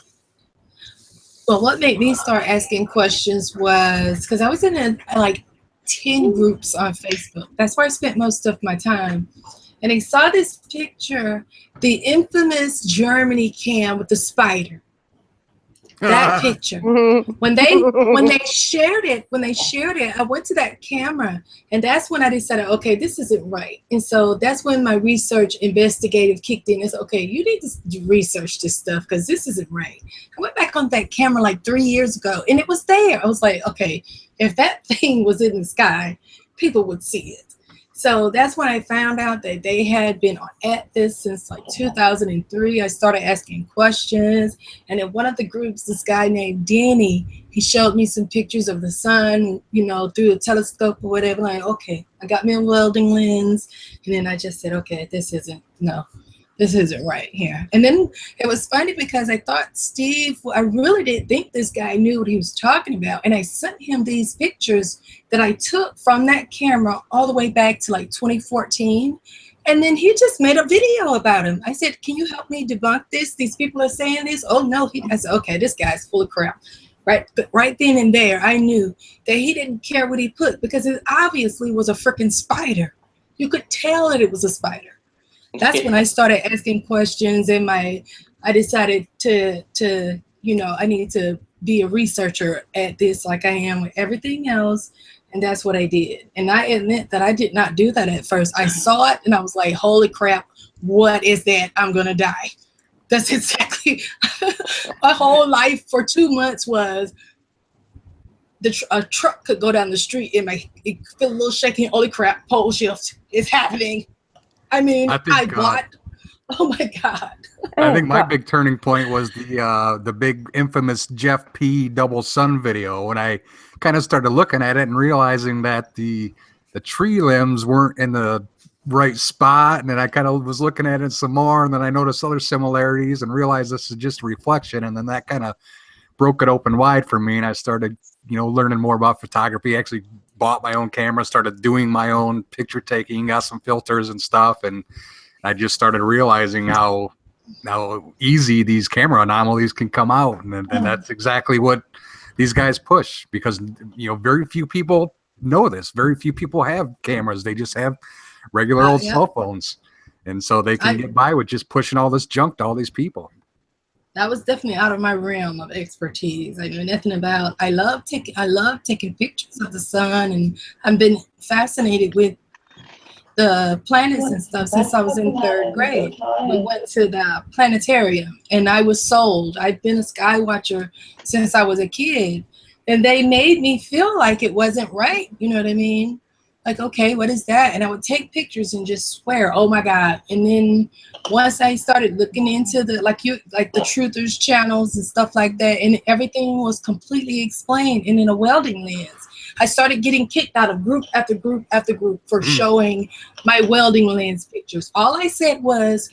Well, what made me start asking questions was because I was in like 10 groups on Facebook. That's where I spent most of my time. And I saw this picture, the infamous Germany cam with the spider. That picture. When they shared it, I went to that camera, and that's when I decided, okay, this isn't right. And so that's when my research investigative kicked in. It's okay, you need to research this stuff because this isn't right. I went back back on that camera like 3 years ago, and it was there. I was like, okay, if that thing was in the sky, people would see it. So that's when I found out that they had been at this since like 2003. I started asking questions. And in one of the groups, this guy named Danny, he showed me some pictures of the sun, you know, through a telescope or whatever. Like, okay, I got me a welding lens. And then I just said, okay, this isn't right here. And then it was funny because I thought I really didn't think this guy knew what he was talking about. And I sent him these pictures that I took from that camera all the way back to like 2014. And then he just made a video about him. I said, can you help me debunk this? These people are saying this. Oh no. I said, okay, this guy's full of crap. Right. But right then and there, I knew that he didn't care what he put because it obviously was a freaking spider. You could tell that it was a spider. That's when I started asking questions, and I decided to you know, I needed to be a researcher at this like I am with everything else, and that's what I did. And I admit that I did not do that at first. I saw it and I was like, holy crap, what is that? I'm gonna die. That's exactly my whole life for 2 months was a truck could go down the street and it feel a little shaky. Holy crap, pole shift is happening. I mean, I bought. Oh my God! I think my big turning point was the big infamous Jeff P. double sun video when I kind of started looking at it and realizing that the tree limbs weren't in the right spot, and then I kind of was looking at it some more, and then I noticed other similarities and realized this is just a reflection, and then that kind of broke it open wide for me, and I started, you know, learning more about photography. Actually bought my own camera, started doing my own picture taking, got some filters and stuff, and I just started realizing how easy these camera anomalies can come out, and that's exactly what these guys push, because, you know, very few people know this. Very few people have cameras. They just have regular old cell phones, and so they can get by with just pushing all this junk to all these people. That was definitely out of my realm of expertise. I knew nothing about. I love taking pictures of the sun, and I've been fascinated with the planets and stuff since I was in 3rd grade. We went to the planetarium, and I was sold. I've been a sky watcher since I was a kid, and they made me feel like it wasn't right. You know what I mean? Like, okay, what is that? And I would take pictures and just swear, oh my God. And then once I started looking into the truthers channels and stuff like that, and everything was completely explained and in a welding lens. I started getting kicked out of group after group after group for showing my welding lens pictures. All I said was,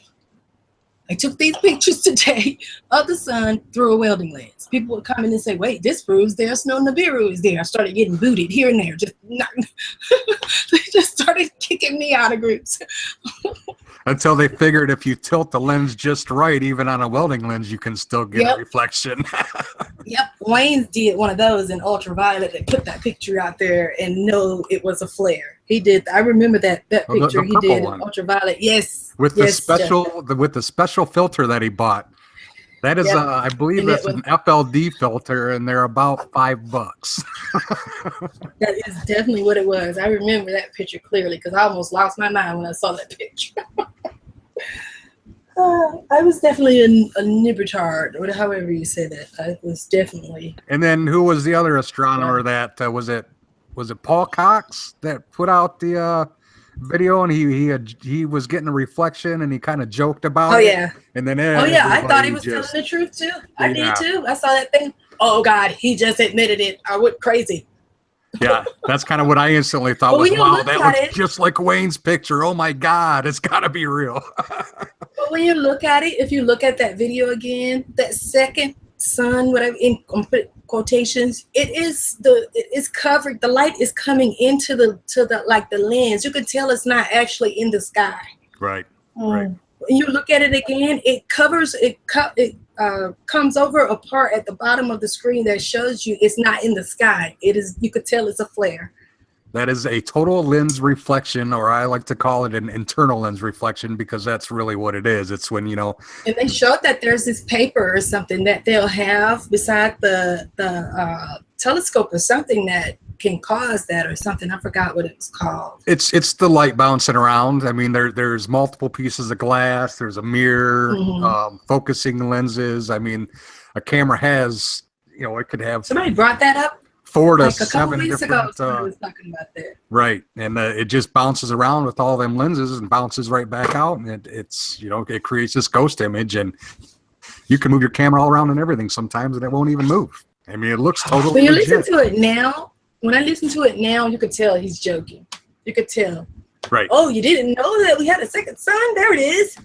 I took these pictures today of the sun through a welding lens. People would come in and say, wait, this proves there's no Nibiru is there. I started getting booted here and there. They just started kicking me out of groups. Until they figured if you tilt the lens just right, even on a welding lens, you can still get a reflection. Yep, Wayne's did one of those in ultraviolet that put that picture out there and know it was a flare. He did. I remember that picture he did in ultraviolet. Yes, with the special filter that he bought. That is, I believe that's an FLD filter, and they're about $5. That is definitely what it was. I remember that picture clearly because I almost lost my mind when I saw that picture. I was definitely a nibbitard, or however you say that. I was definitely. And then who was the other astronomer that was it Paul Cox that put out the video, and he was getting a reflection and he kind of joked about it. And then I thought he was telling the truth too. I did too. I saw that thing. Oh God, he just admitted it. I went crazy. Yeah, that's kind of what I instantly thought was, wow, that looks just like Wayne's picture. Oh my God, it's got to be real. But when you look at it, if you look at that video again, that second sun, whatever, in quotations, it's covered. The light is coming into the lens. You can tell it's not actually in the sky. Right. Right. When you look at it again, it comes over a part at the bottom of the screen that shows you it's not in the sky. It is. You could tell it's a flare. That is a total lens reflection, or I like to call it an internal lens reflection, because that's really what it is. It's when, And they showed that there's this paper or something that they'll have beside the telescope or something that can cause that or something. I forgot what it was called. It's the light bouncing around. I mean, there's multiple pieces of glass. There's a mirror, focusing lenses. I mean, a camera has, it could have. Somebody brought that up 4 to like a 7 couple weeks different. ago. Somebody was talking about that. Right, and it just bounces around with all them lenses and bounces right back out, and it's it creates this ghost image, and you can move your camera all around and everything sometimes, and it won't even move. I mean, it looks totally. When you legit. listen to it now, when I listen to it now, you could tell he's joking. You could tell. Right. Oh, you didn't know that we had a second son? There it is.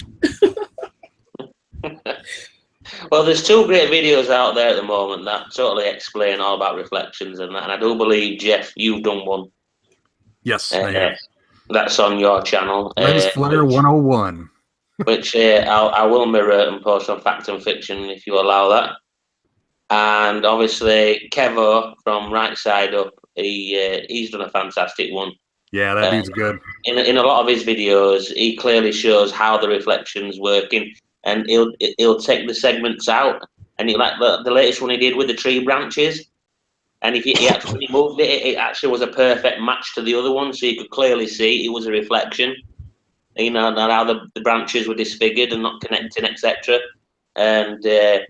Well, there's 2 great videos out there at the moment that totally explain all about reflections and that. And I do believe, Jeff, you've done one. Yes, I have. That's on your channel. Lens Flare 101. Which I will mirror and post on Fact and Fiction if you allow that. And obviously, Kevo from Right Side Up, he's done a fantastic one. Yeah, that dude's good. In a lot of his videos, he clearly shows how the reflection's working, and he'll take the segments out, and like the latest one he did with the tree branches, and if he actually moved it, it actually was a perfect match to the other one, so you could clearly see it was a reflection. And how the branches were disfigured and not connecting, etc. And a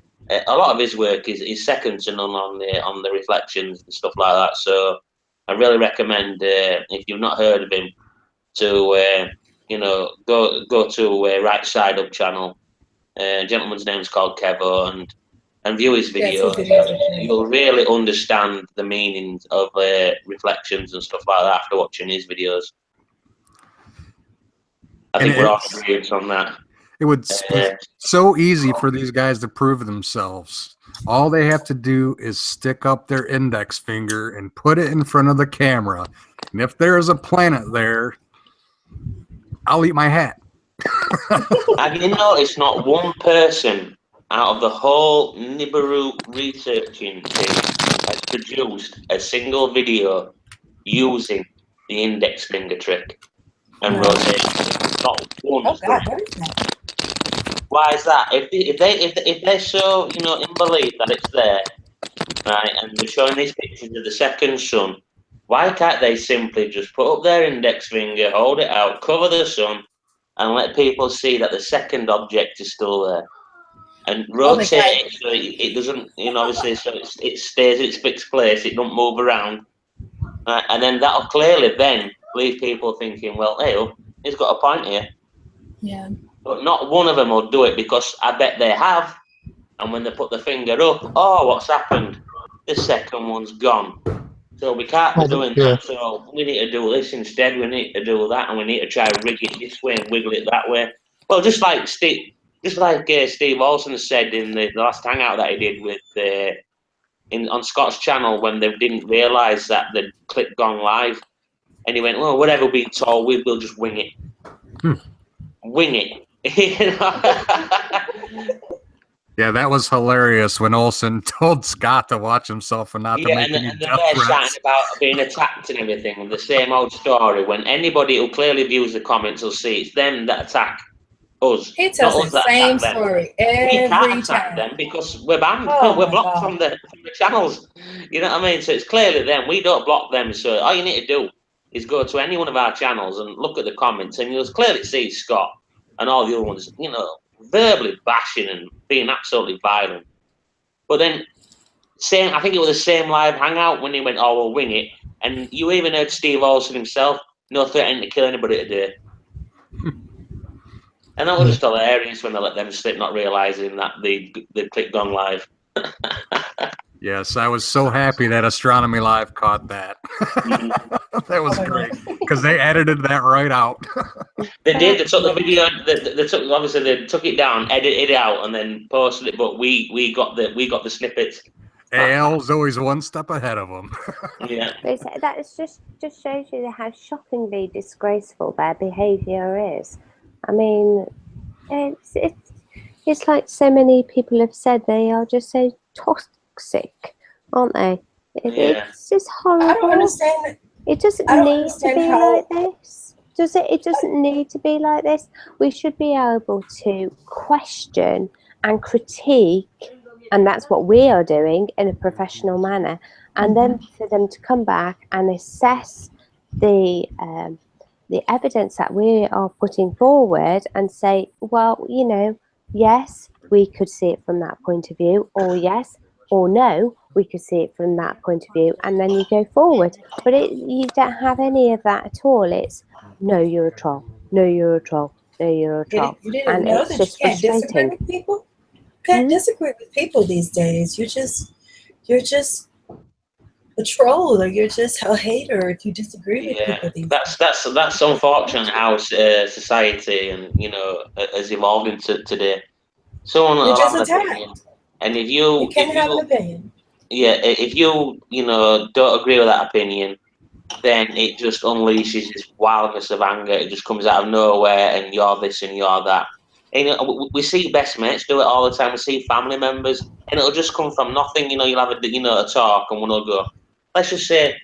lot of his work is second to none on the reflections and stuff like that. So I really recommend, if you've not heard of him, to go to Right Side Up channel. Gentleman's name's called Kevo, and view his videos. You'll really understand the meanings of reflections and stuff like that after watching his videos. I think we're all agreed on that. It would be so easy for these guys to prove themselves. All they have to do is stick up their index finger and put it in front of the camera. And if there is a planet there, I'll eat my hat. Have you noticed not one person out of the whole Nibiru researching team has produced a single video using the index finger trick and rotation? Not one. Oh God, what is that? Why is that? If they're so in belief that it's there, right, and they're showing these pictures of the second sun, why can't they simply just put up their index finger, hold it out, cover the sun, and let people see that the second object is still there, and rotate it so it doesn't, obviously, so it stays in its fixed place, it don't move around, and then that'll clearly then leave people thinking, well, hey, he's got a point here. Yeah. But not one of them will do it, because I bet they have. And when they put the finger up, oh, what's happened? The second one's gone. So we can't be doing that. So we need to do this instead. We need to do that, and we need to try to rig it this way and wiggle it that way. Well, just like Steve Olsen said in the last hangout that he did with on Scott's channel, when they didn't realise that the clip gone live, and he went, well, whatever we're told, we'll just wing it. Wing it. Yeah, that was hilarious when Olsen told Scott to watch himself and not to make any death threats. Chatting about being attacked and everything, and the same old story. When anybody who clearly views the comments will see it's them that attack us. He tells the same story every time. We can't attack them because we're banned. We're blocked from the channels. You know what I mean? So it's clearly them. We don't block them. So all you need to do is go to any one of our channels and look at the comments, and you'll clearly see Scott and all the other ones, verbally bashing and being absolutely violent. But then, I think it was the same live hangout when he went, oh, we'll wing it. And you even heard Steve Olsen himself, no threatening to kill anybody today. And that was just hilarious when they let them slip, not realising that they'd clicked on live. Yes, I was so happy that Astronomy Live caught that. That was great because they edited that right out. They did. They took the video. They took it down, edited it out, and then posted it. But we got the snippets. AL's always one step ahead of them. Yeah. That just shows you how shockingly disgraceful their behaviour is. I mean, it's like so many people have said, they are just so toxic, aren't they? It's just horrible. I don't understand that. It doesn't need to be like this. Does it? It doesn't need to be like this. We should be able to question and critique And that's what we are doing in a professional manner. And then for them to come back and assess the evidence that we are putting forward and say, well, you know, yes, we could see it from that point of view, or yes, or no, we could see it from that point of view, and then you go forward. But you don't have any of that at all. It's, no, you're a troll. No, you're a troll. No, you're a troll. You didn't And know it's that just you can't disagree frustrating. with people? You can't disagree with people these days. You're just a troll, or you're just a hater if you disagree with people these days. That's unfortunate how society and has evolved into today. Someone You're will just have an attacked. opinion, and if you can't have an opinion. Yeah, if you don't agree with that opinion, then it just unleashes this wildness of anger. It just comes out of nowhere, and you're this and you're that. And, we see best mates do it all the time. We see family members, and it'll just come from nothing. You'll have a talk, and one will go. Let's just say,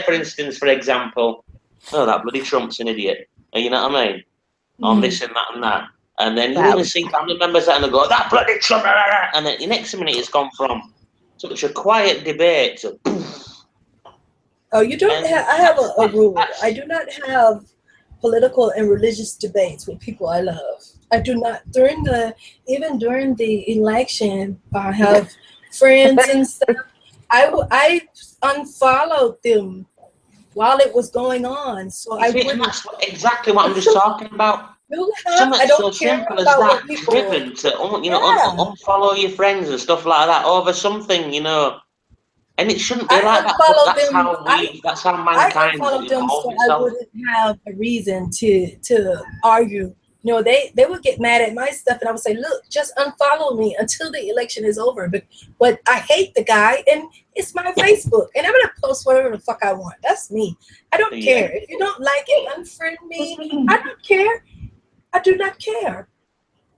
for instance, for example, oh, that bloody Trump's an idiot. You know what I mean? On this and that and that. And then you even see family members that and go, that bloody Trump, and then the next minute it's gone from such a quiet debate to poof. Oh, you don't have, I have a rule. I do not have political and religious debates with people I love. I do not, even during the election, I have friends and stuff. I unfollowed them while it was going on. So I wouldn't. That's exactly what I'm just talking about. Something so simple as that, driven to unfollow your friends and stuff like that over something, and it shouldn't be like that. But that's how mankind evolved so itself. I wouldn't have a reason to argue. They would get mad at my stuff, and I would say, look, just unfollow me until the election is over. But I hate the guy, and it's my Facebook, and I'm gonna post whatever the fuck I want. That's me. I don't care. If you don't like it, unfriend me. I don't care. I do not care.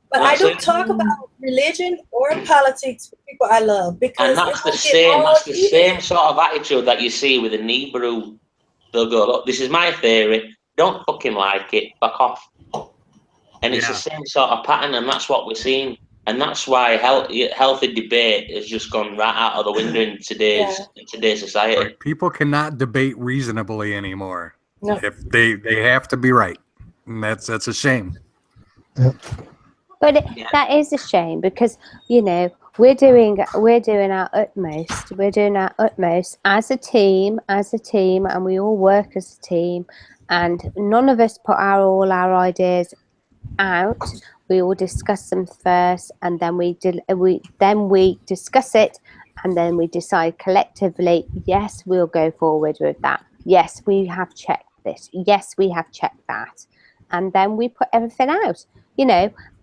But I don't talk about religion or politics with people I love, because that's the same sort of attitude that you see with an Hebrew. They'll go, look, this is my theory. Don't fucking like it. Fuck off. And it's the same sort of pattern, and that's what we're seeing. And that's why healthy debate has just gone right out of the window in today's society. Right. People cannot debate reasonably anymore. No. If they have to be right, and that's a shame. Yep. But that is a shame, because we're doing our utmost. We're doing our utmost as a team, and we all work as a team. And none of us put all our ideas out. We all discuss them first, and then we discuss it, and then we decide collectively. Yes, we'll go forward with that. Yes, we have checked this. Yes, we have checked that, and then we put everything out.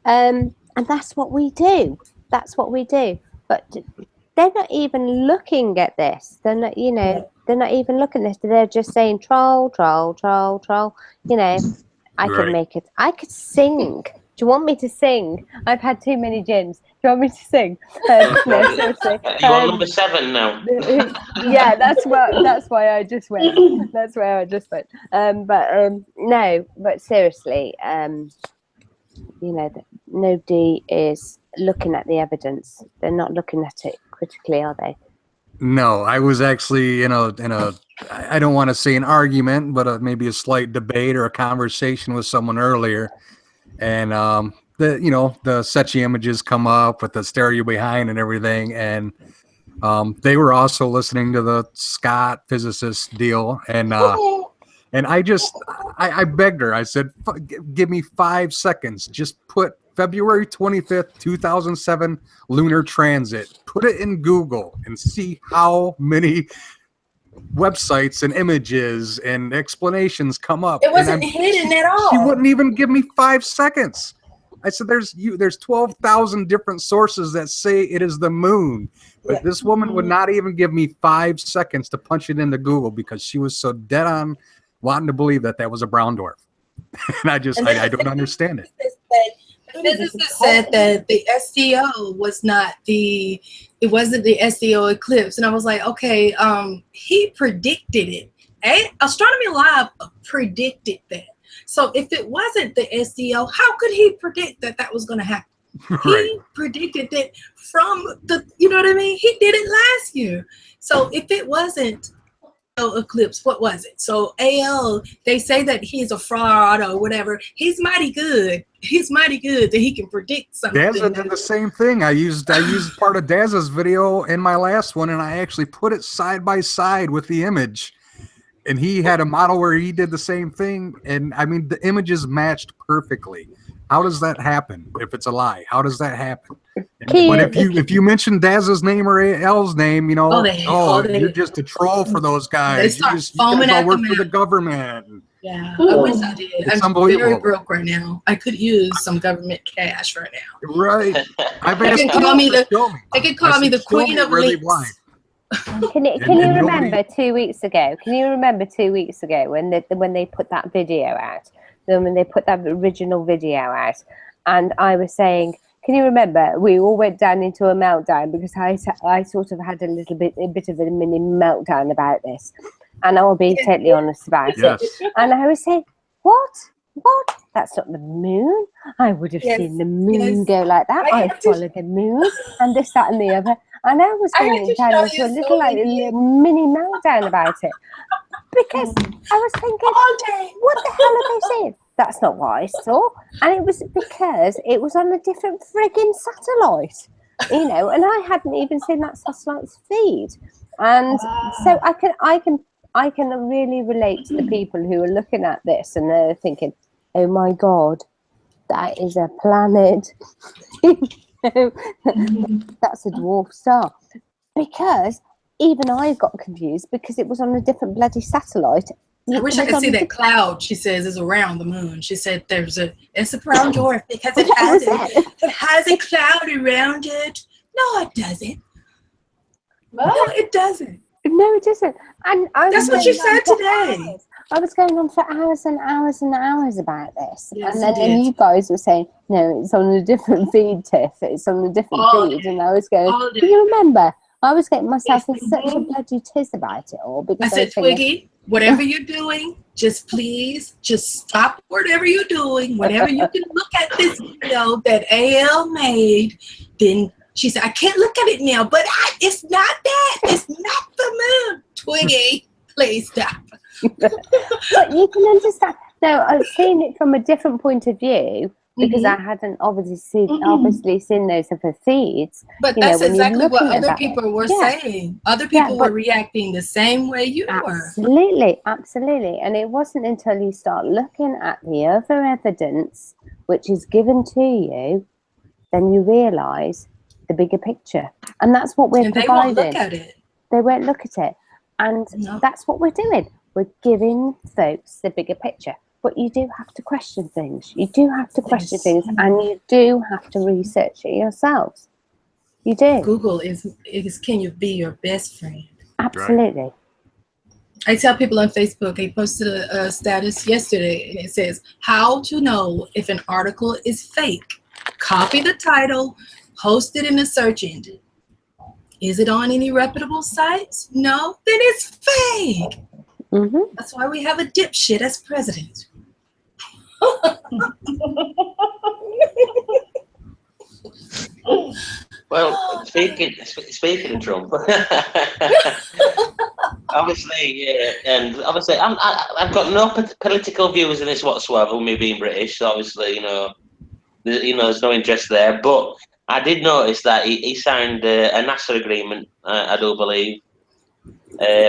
And that's what we do. But they're not even looking at this. They're not, they're not even looking at this. They're just saying troll, troll, troll, troll. I could make it. I could sing. Do you want me to sing? I've had too many gins. Do you want me to sing? No, seriously. You're number 7 now. Yeah, that's why I just went. That's where I just went. No, but seriously, nobody is looking at the evidence. They're not looking at it critically, are they? No, I was actually in a I don't want to say an argument, but maybe a slight debate or a conversation with someone earlier, and the Sechi images come up with the stereo behind and everything, and they were also listening to the Scott physicist deal, and I begged her. I said, give me 5 seconds. Just put February 25th, 2007 lunar transit. Put it in Google and see how many websites and images and explanations come up. It wasn't hidden at all. She wouldn't even give me 5 seconds. I said, there's 12,000 different sources that say it is the moon. But this woman would not even give me 5 seconds to punch it into Google, because she was so dead on wanting to believe that was a brown dwarf. And I don't understand it. Physicists said that the SDO wasn't the SDO eclipse, and I was like, okay, he predicted it. Astronomy Live predicted that. So if it wasn't the SDO, how could he predict that was going to happen? He predicted that from the, you know what I mean? He did it last year. So if it wasn't eclipse, what was it? So AL, they say that he's a fraud or whatever. He's mighty good. He's mighty good that he can predict something. Dazza did the same thing. I used part of Dazza's video in my last one, and I actually put it side by side with the image. And he had a model where he did the same thing, and I mean the images matched perfectly. How does that happen if it's a lie? How does that happen? But if you mention Daz's name or AL's name, you know, you're just a troll for those guys. You guys all work for the government. Yeah, I wish I did. I'm very broke right now. I could use some government cash right now. Right. They can call me the queen of links. Can you remember 2 weeks ago? Can you remember 2 weeks ago when they put that video out? When they put that original video out, and I was saying, can you remember? We all went down into a meltdown because I sort of had a bit of a mini meltdown about this, and I'll be totally honest about it. And I was saying, what? That's not the moon. I would have seen the moon go like that. I follow the moon, and this, that, and the other. And I was going down into a little mini meltdown about it. Because I was thinking, what the hell have they said? That's not what I saw. And it was because it was on a different frigging satellite, you know, and I hadn't even seen that satellite's feed. And so I can really relate to the people who are looking at this and they're thinking, oh my God, that is a planet. That's a dwarf star. Because even I got confused because it was on a different bloody satellite. I wish I could see that cloud, she says, is around the moon. She said it's a brown dwarf because it has a cloud around it. No, it doesn't. No, it doesn't. No, it isn't. And that's what you said today. I was going on for hours and hours and hours about this. Yes, and then you guys were saying, no, it's on a different feed, Tiff. It's on a different feed. And I was going, do you remember? I was getting myself in such a bloody tiz about it all. Because I said, Twiggy, whatever you're doing, just stop whatever you're doing. Whenever you can look at this video that AL made, then she said, I can't look at it now, but it's not that. It's not the moon. Twiggy, please stop. But you can understand. No, I've seen it from a different point of view. Because I hadn't obviously seen those other feeds. But that's exactly what other people were saying. Other people were reacting the same way you were. Absolutely. And it wasn't until you start looking at the other evidence, which is given to you, then you realise the bigger picture. And that's what we're providing. They won't look at it. They won't look at it. And that's what we're doing. We're giving folks the bigger picture. But you do have to question things. You do have to question things, and you do have to research it yourselves. You do. Google is can you be your best friend? Absolutely. Right. I tell people on Facebook, I posted a status yesterday, and it says, how to know if an article is fake. Copy the title, post it in a search engine. Is it on any reputable sites? No, then it's fake. Mm-hmm. That's why we have a dipshit as president. Well, speaking of Trump, obviously, I've got no political views in this whatsoever. Me being British, so obviously, there's no interest there. But I did notice that he signed a NASA agreement. I do believe.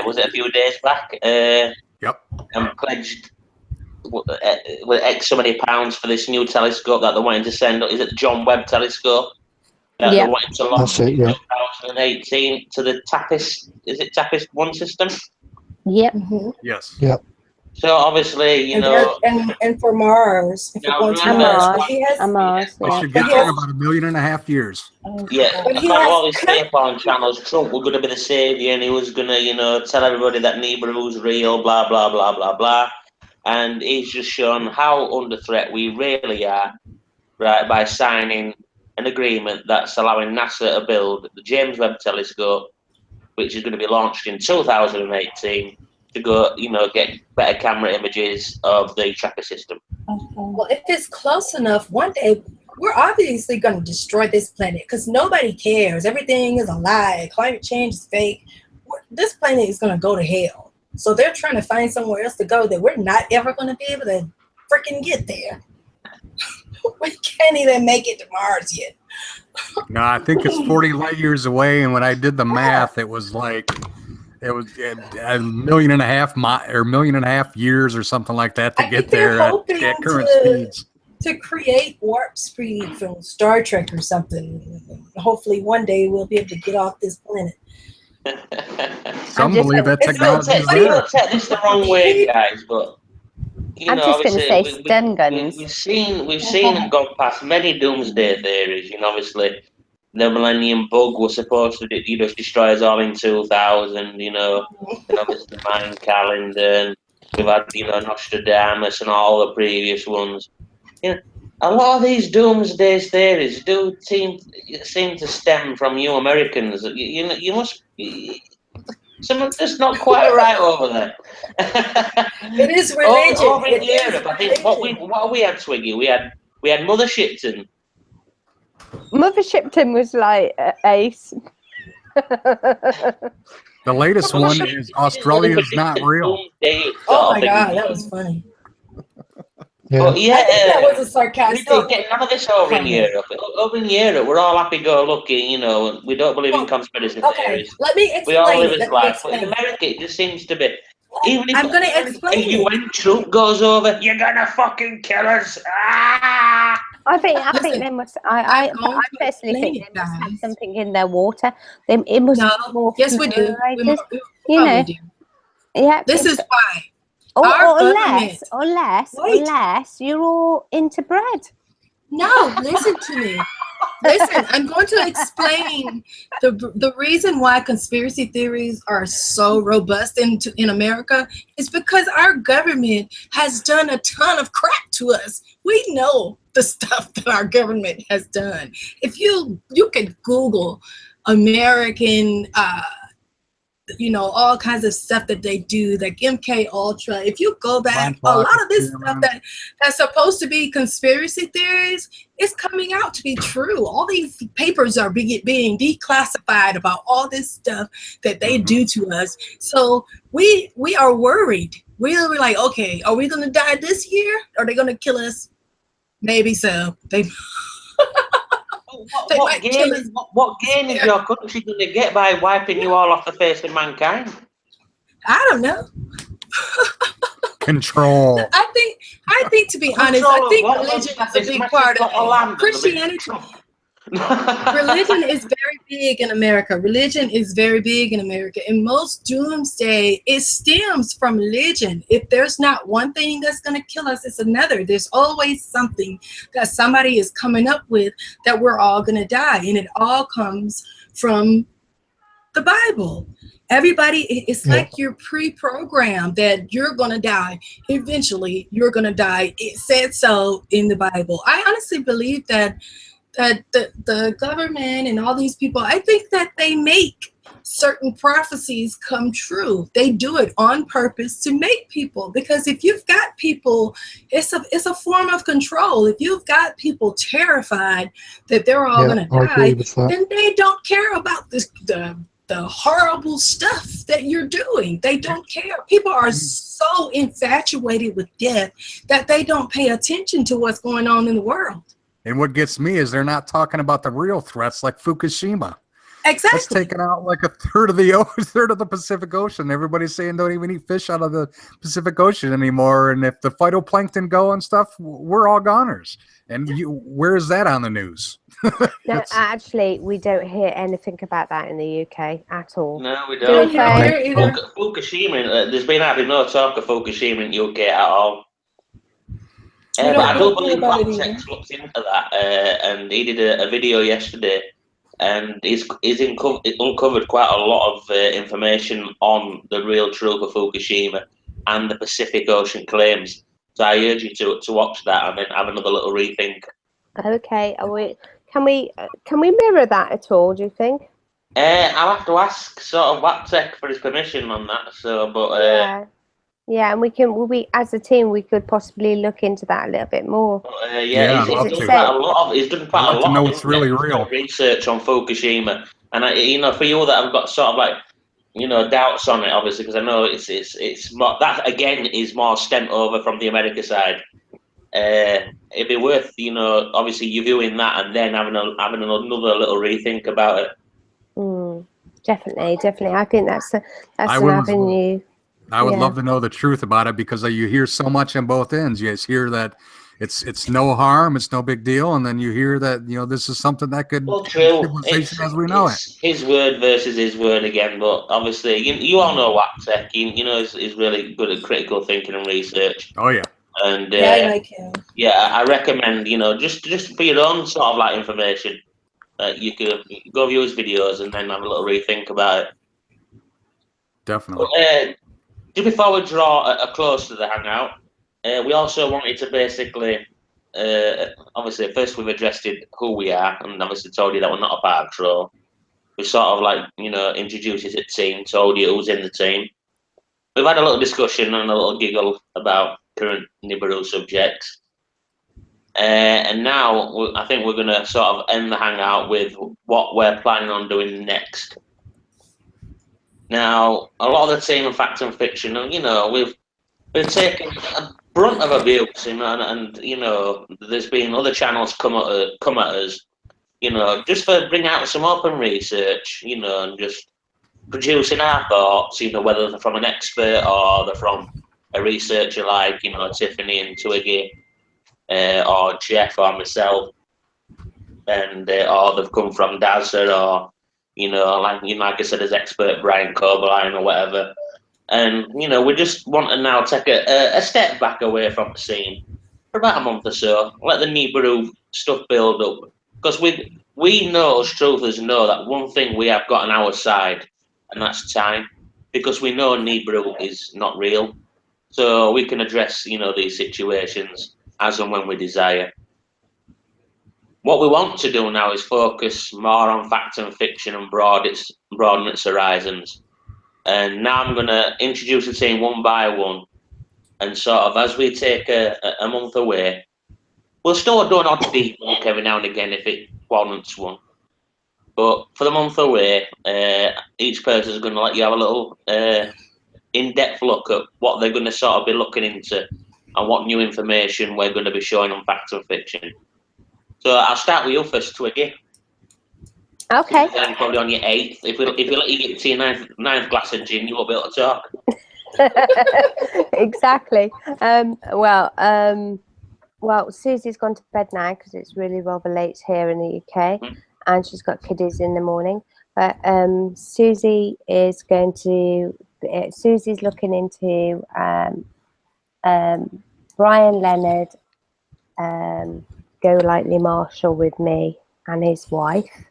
Was it a few days back? Yep. And pledged with X so many pounds for this new telescope that they're wanting to send. Is it the John Webb telescope? They're wanting to launch in 2018 to the TAPPIST. Is it TAPPIST-1 system? Yep. Mm-hmm. Yes. Yep. So obviously, and for Mars, if Mars. I should get there in about 1.5 million years. Yeah, but I always say on channels, Trump was going to be the savior, and he was going to, tell everybody that Nibiru's real, blah blah blah blah blah, and he's just shown how under threat we really are, right, by signing an agreement that's allowing NASA to build the James Webb Telescope, which is going to be launched in 2018. To go, get better camera images of the tracker system. Well, if it's close enough, one day we're obviously going to destroy this planet because nobody cares. Everything is a lie. Climate change is fake. This planet is going to go to hell. So they're trying to find somewhere else to go that we're not ever going to be able to freaking get there. We can't even make it to Mars yet. No, I think it's 40 light years away. And when I did the math, it was like, it was a million and a half years or something like that to get there at current speeds. To create warp speed from Star Trek or something. Hopefully one day we'll be able to get off this planet. Some believe that technology is there. Don't take this the wrong way, guys, but I'm just going to say stun guns. We've seen and gone past many doomsday theories. Obviously, the Millennium Bug was supposed to, destroy us all in 2000. And obviously the Mayan calendar. And we've had, Nostradamus and all the previous ones. A lot of these doomsday theories do seem to stem from you Americans. You must. Someone's just not quite right over there. It is religion. Over in Europe, I think what we had, Twiggy, we had Mother Shipton. Mother Shipton was like ace. The latest one is Australia's not real. Oh my God, that was funny. Yeah. But yeah, I think that was a sarcastic. We don't get none of this over in Europe. Over in Europe, we're all happy-go-lucky. We don't believe in conspiracy theories. Let me explain. We all live his life. But in America, it just seems to be. Even if I'm going to explain. If you when Trump goes over, you're gonna fucking kill us. Ah! I think they must. I personally think they must have something in their water. It must. No, yes, we do. We do. Yeah. This is why. Unless you're all into bread. No, listen to me. Listen, I'm going to explain the reason why conspiracy theories are so robust in America is because our government has done a ton of crap to us. We know the stuff that our government has done. If you can Google American all kinds of stuff that they do, like MK Ultra. If you go back, a lot of this stuff that's supposed to be conspiracy theories is coming out to be true. All these papers are being declassified about all this stuff that they do to us. So we are worried. We're like, okay, are we going to die this year? Are they going to kill us? Maybe so. What gain is your country going to get by wiping you all off the face of mankind? I don't know. Control. I think to be honest, I think religion is a big part of Christianity. Religion is very big in America. And most doomsday, it stems from religion. If there's not one thing that's going to kill us, it's another. There's always something that somebody is coming up with that we're all going to die. And it all comes from the Bible. Everybody, it's like you're pre-programmed that you're going to die. Eventually, you're going to die. It said so in the Bible. I honestly believe that the government and all these people, I think that they make certain prophecies come true. They do it on purpose to make people, because if you've got people, it's a form of control. If you've got people terrified that they're all going to die, then they don't care about the horrible stuff that you're doing. They don't care. People are so infatuated with death that they don't pay attention to what's going on in the world. And what gets me is they're not talking about the real threats like Fukushima. Exactly. That's taking out like a third of the Pacific Ocean. Everybody's saying don't even eat fish out of the Pacific Ocean anymore. And if the phytoplankton go and stuff, we're all goners. And where is that on the news? No, actually, we don't hear anything about that in the UK at all. No, we don't. Fukushima, there's been no talk of Fukushima in the UK at all. But I do believe Blacktext looked into that, and he did a video yesterday, and he's uncovered quite a lot of information on the real truth of Fukushima and the Pacific Ocean claims. So I urge you to watch that and then have another little rethink. Okay, can we mirror that at all? Do you think? I'll have to ask sort of Blacktext for his permission on that. So, but Yeah, and we as a team, we could possibly look into that a little bit more. Yeah, I'd love he's to. done quite a lot. He's done quite I'd like a lot to know of it's really real. research on Fukushima, and for you that have got sort of like doubts on it, obviously, because I know it's more, that again is more stemmed over from the America side. It'd be worth obviously you viewing that and then having another little rethink about it. Definitely. I think that's an avenue. I would love to know the truth about it, because you hear so much on both ends. You guys hear that it's no harm, it's no big deal, and then you hear that this is something that could true. Civilization as we know it. His word versus his word again, but obviously you all know Wactek. He's really good at critical thinking and research. Oh yeah, and I like him. Yeah, I recommend just for your own sort of like information, you could go view his videos and then have a little rethink about it. Definitely. But, just before we draw a close to the hangout, we also wanted to basically, obviously, first we've addressed who we are, and obviously told you that we're not a part of Troll. We sort of like, introduced you to the team, told you who's in the team. We've had a little discussion and a little giggle about current Nibiru subjects. And now I think we're going to sort of end the hangout with what we're planning on doing next. Now, a lot of the team of Fact and Fiction, we've taken a brunt of abuse, and there's been other channels come at us, just for bringing out some open research, and just producing our thoughts, whether they're from an expert or they're from a researcher like, Tiffany and Twiggy, or Jeff or myself, and or they've come from Dazza, or like I said, as expert Brian Coberline or whatever. And we just want to now take a step back away from the scene for about a month or so, let the Nibiru stuff build up, because we know as truthers know that one thing we have got on our side, and that's time, because we know Nibiru is not real, so we can address these situations as and when we desire. What we want to do now is focus more on fact and fiction and broaden its horizons. And now I'm going to introduce the team one by one, and sort of as we take a month away, we'll still do an odd deep look every now and again if it warrants one. But for the month away, each person is going to let you have a little in-depth look at what they're going to sort of be looking into and what new information we're going to be showing on fact and fiction. So I'll start with you first, Twiggy. Okay. You're probably on your 8th. If we let you get to your ninth glass of gin, you won't be able to talk. Exactly. Well, Susie's gone to bed now because it's really rather late here in the UK, and she's got kiddies in the morning. But Susie is Susie's looking into Brian Leonard, Go Lightly Marshall with me, and his wife,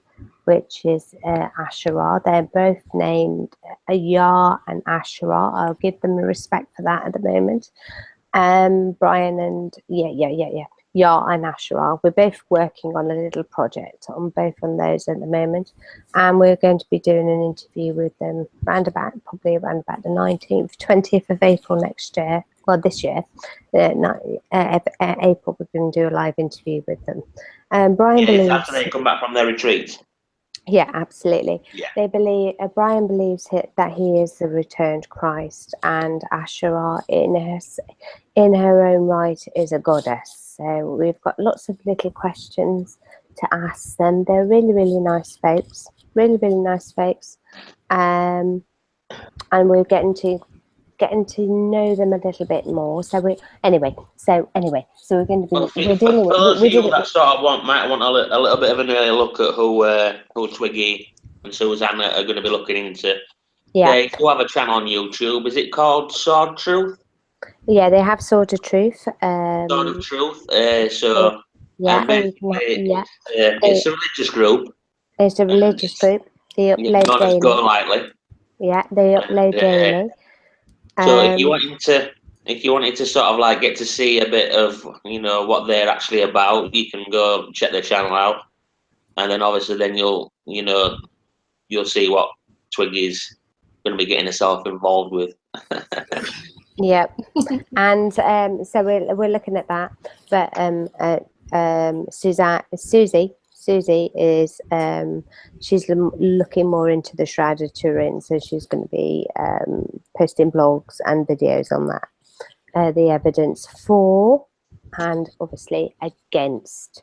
which is Asherah. They're both named Yah and Asherah. I'll give them the respect for that at the moment. Brian and Yah and Asherah. We're both working on a little project on both on those at the moment, and we're going to be doing an interview with them probably around about the 19th, 20th of April next year. Well, this year, April, we're going to do a live interview with them. Brian believes after they come back from their retreat. Yeah, absolutely. Yeah. They believe Brian believes that he is the returned Christ, and Asherah in her own right is a goddess. So we've got lots of little questions to ask them. They're really, really nice folks. Really, really nice folks. And we're getting to know them a little bit more. So we're going to be we're dealing with that sort of might want a little bit of an early look at who Twiggy and Susanna are going to be looking into. Yeah. They do have a channel on YouTube. Is it called Sword Truth? Yeah, they have Sword of Truth. Sword of Truth. It's a religious group. It's a religious group. They upload daily. Go Lightly. Yeah, they upload daily. So if you wanted to sort of like get to see a bit of what they're actually about, you can go check their channel out, and then obviously then you'll see what Twiggy's going to be getting herself involved with. Yep. And so we're looking at that, but Susie is she's looking more into the Shroud of Turin, so she's going to be posting blogs and videos on that, the evidence for and obviously against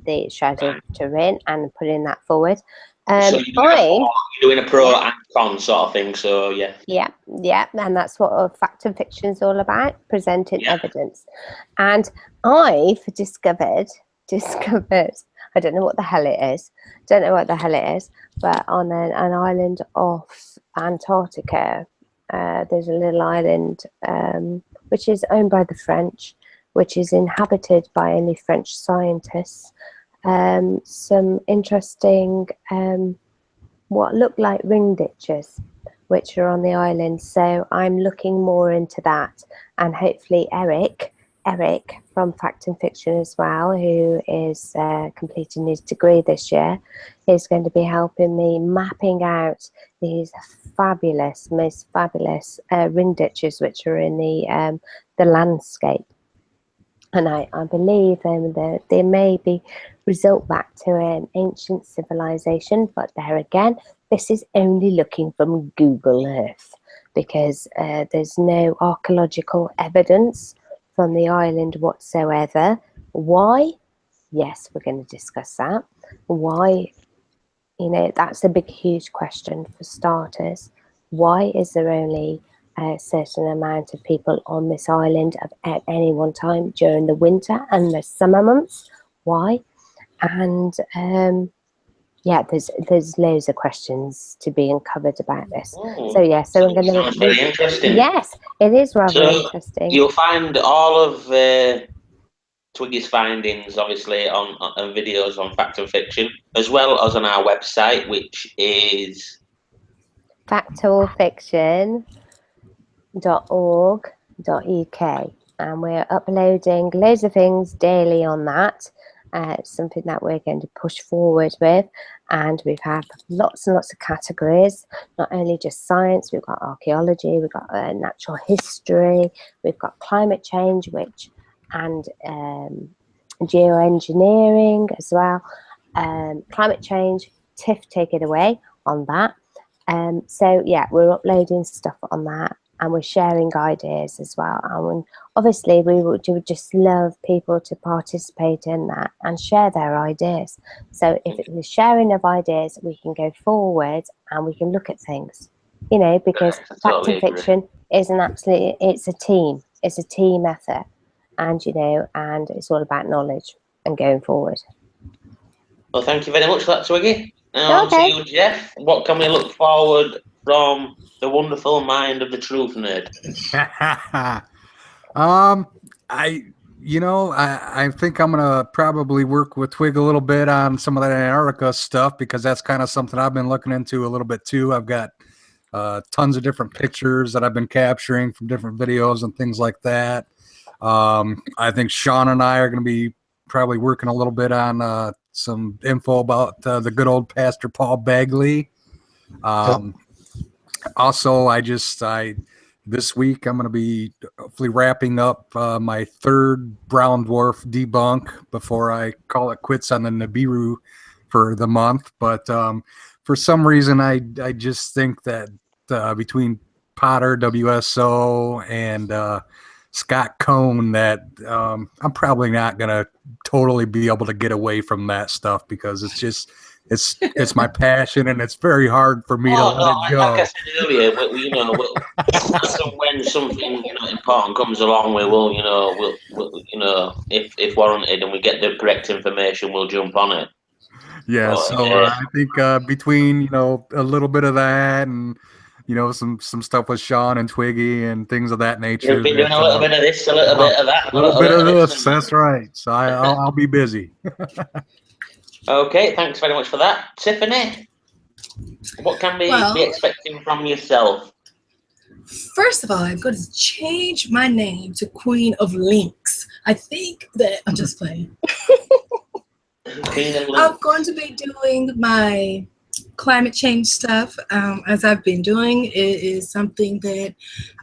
the Shroud of Turin, and putting that forward. So you're doing a pro and con sort of thing, so yeah. Yeah, and that's what fact and fiction is all about, presenting evidence. And I've discovered, I don't know what the hell it is, but on an island off Antarctica, there's a little island which is owned by the French, which is inhabited by only French scientists. Some interesting what look like ring ditches which are on the island, so I'm looking more into that, and hopefully Eric from Fact and Fiction as well, who is completing his degree this year, is going to be helping me mapping out these most fabulous ring ditches which are in the landscape. And I believe that they may be result back to an ancient civilization, but there again, this is only looking from Google Earth, because there's no archaeological evidence from the island whatsoever. Why? Yes, we're going to discuss that. Why? You know, that's a big, huge question for starters. Why is there only a certain amount of people on this island at any one time during the winter and the summer months? Why? And there's loads of questions to be uncovered about this. So I'm going to. Sounds very interesting. Yes, it is rather interesting. You'll find all of Twiggy's findings, obviously, on videos on Fact and Fiction, as well as on our website, which is factorfiction.org.uk, and we're uploading loads of things daily on that. It's something that we're going to push forward with, and we've had lots and lots of categories, not only just science. We've got archaeology, we've got natural history, we've got climate change, and geoengineering as well. Climate change, Tiff, take it away on that. We're uploading stuff on that, and we're sharing ideas as well. And obviously, we would just love people to participate in that and share their ideas. So if it's the sharing of ideas, we can go forward and we can look at things, you know, because fact and fiction is it's a team effort, and, you know, and it's all about knowledge and going forward. Well, thank you very much for that, Twiggy. Now on to you, Jeff. What can we look forward from the wonderful mind of the truth nerd? I think I'm gonna probably work with Twig a little bit on some of that Antarctica stuff, because that's kind of something I've been looking into a little bit too. I've got tons of different pictures that I've been capturing from different videos and things like that. I think Sean and I are going to be probably working a little bit on some info about the good old Pastor Paul Bagley. Also, this week I'm going to be hopefully wrapping up my third brown dwarf debunk before I call it quits on the Nibiru for the month. But for some reason, I just think that between Potter, WSO, and Scott Cohn, that I'm probably not going to totally be able to get away from that stuff, because it's my passion, and it's very hard for me to let it go. Like I said earlier, when something important comes along, we'll if warranted and we get the correct information, we'll jump on it. Yeah, I think between a little bit of that and some stuff with Sean and Twiggy and things of that nature. You've been doing a little bit of this, a little bit of that, a little bit of this. That's right. So I'll be busy. Okay, thanks very much for that. Tiffany, what can we be expecting from yourself? First of all, I'm going to change my name to Queen of Links. I think that I'm just playing. I'm going to be doing my climate change stuff, as I've been doing, it is something that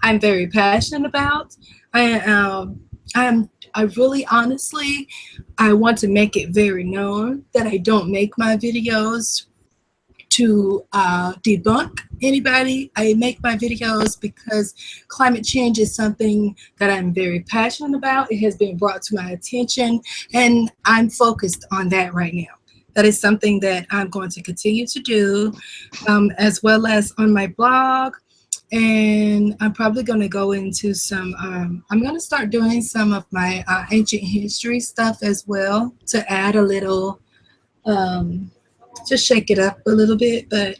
I'm very passionate about. I really honestly, I want to make it very known that I don't make my videos to debunk anybody. I make my videos because climate change is something that I'm very passionate about. It has been brought to my attention, and I'm focused on that right now. That is something that I'm going to continue to do, as well as on my blog. And I'm probably going to go into some, I'm going to start doing some of my ancient history stuff as well to add a little, just shake it up a little bit. But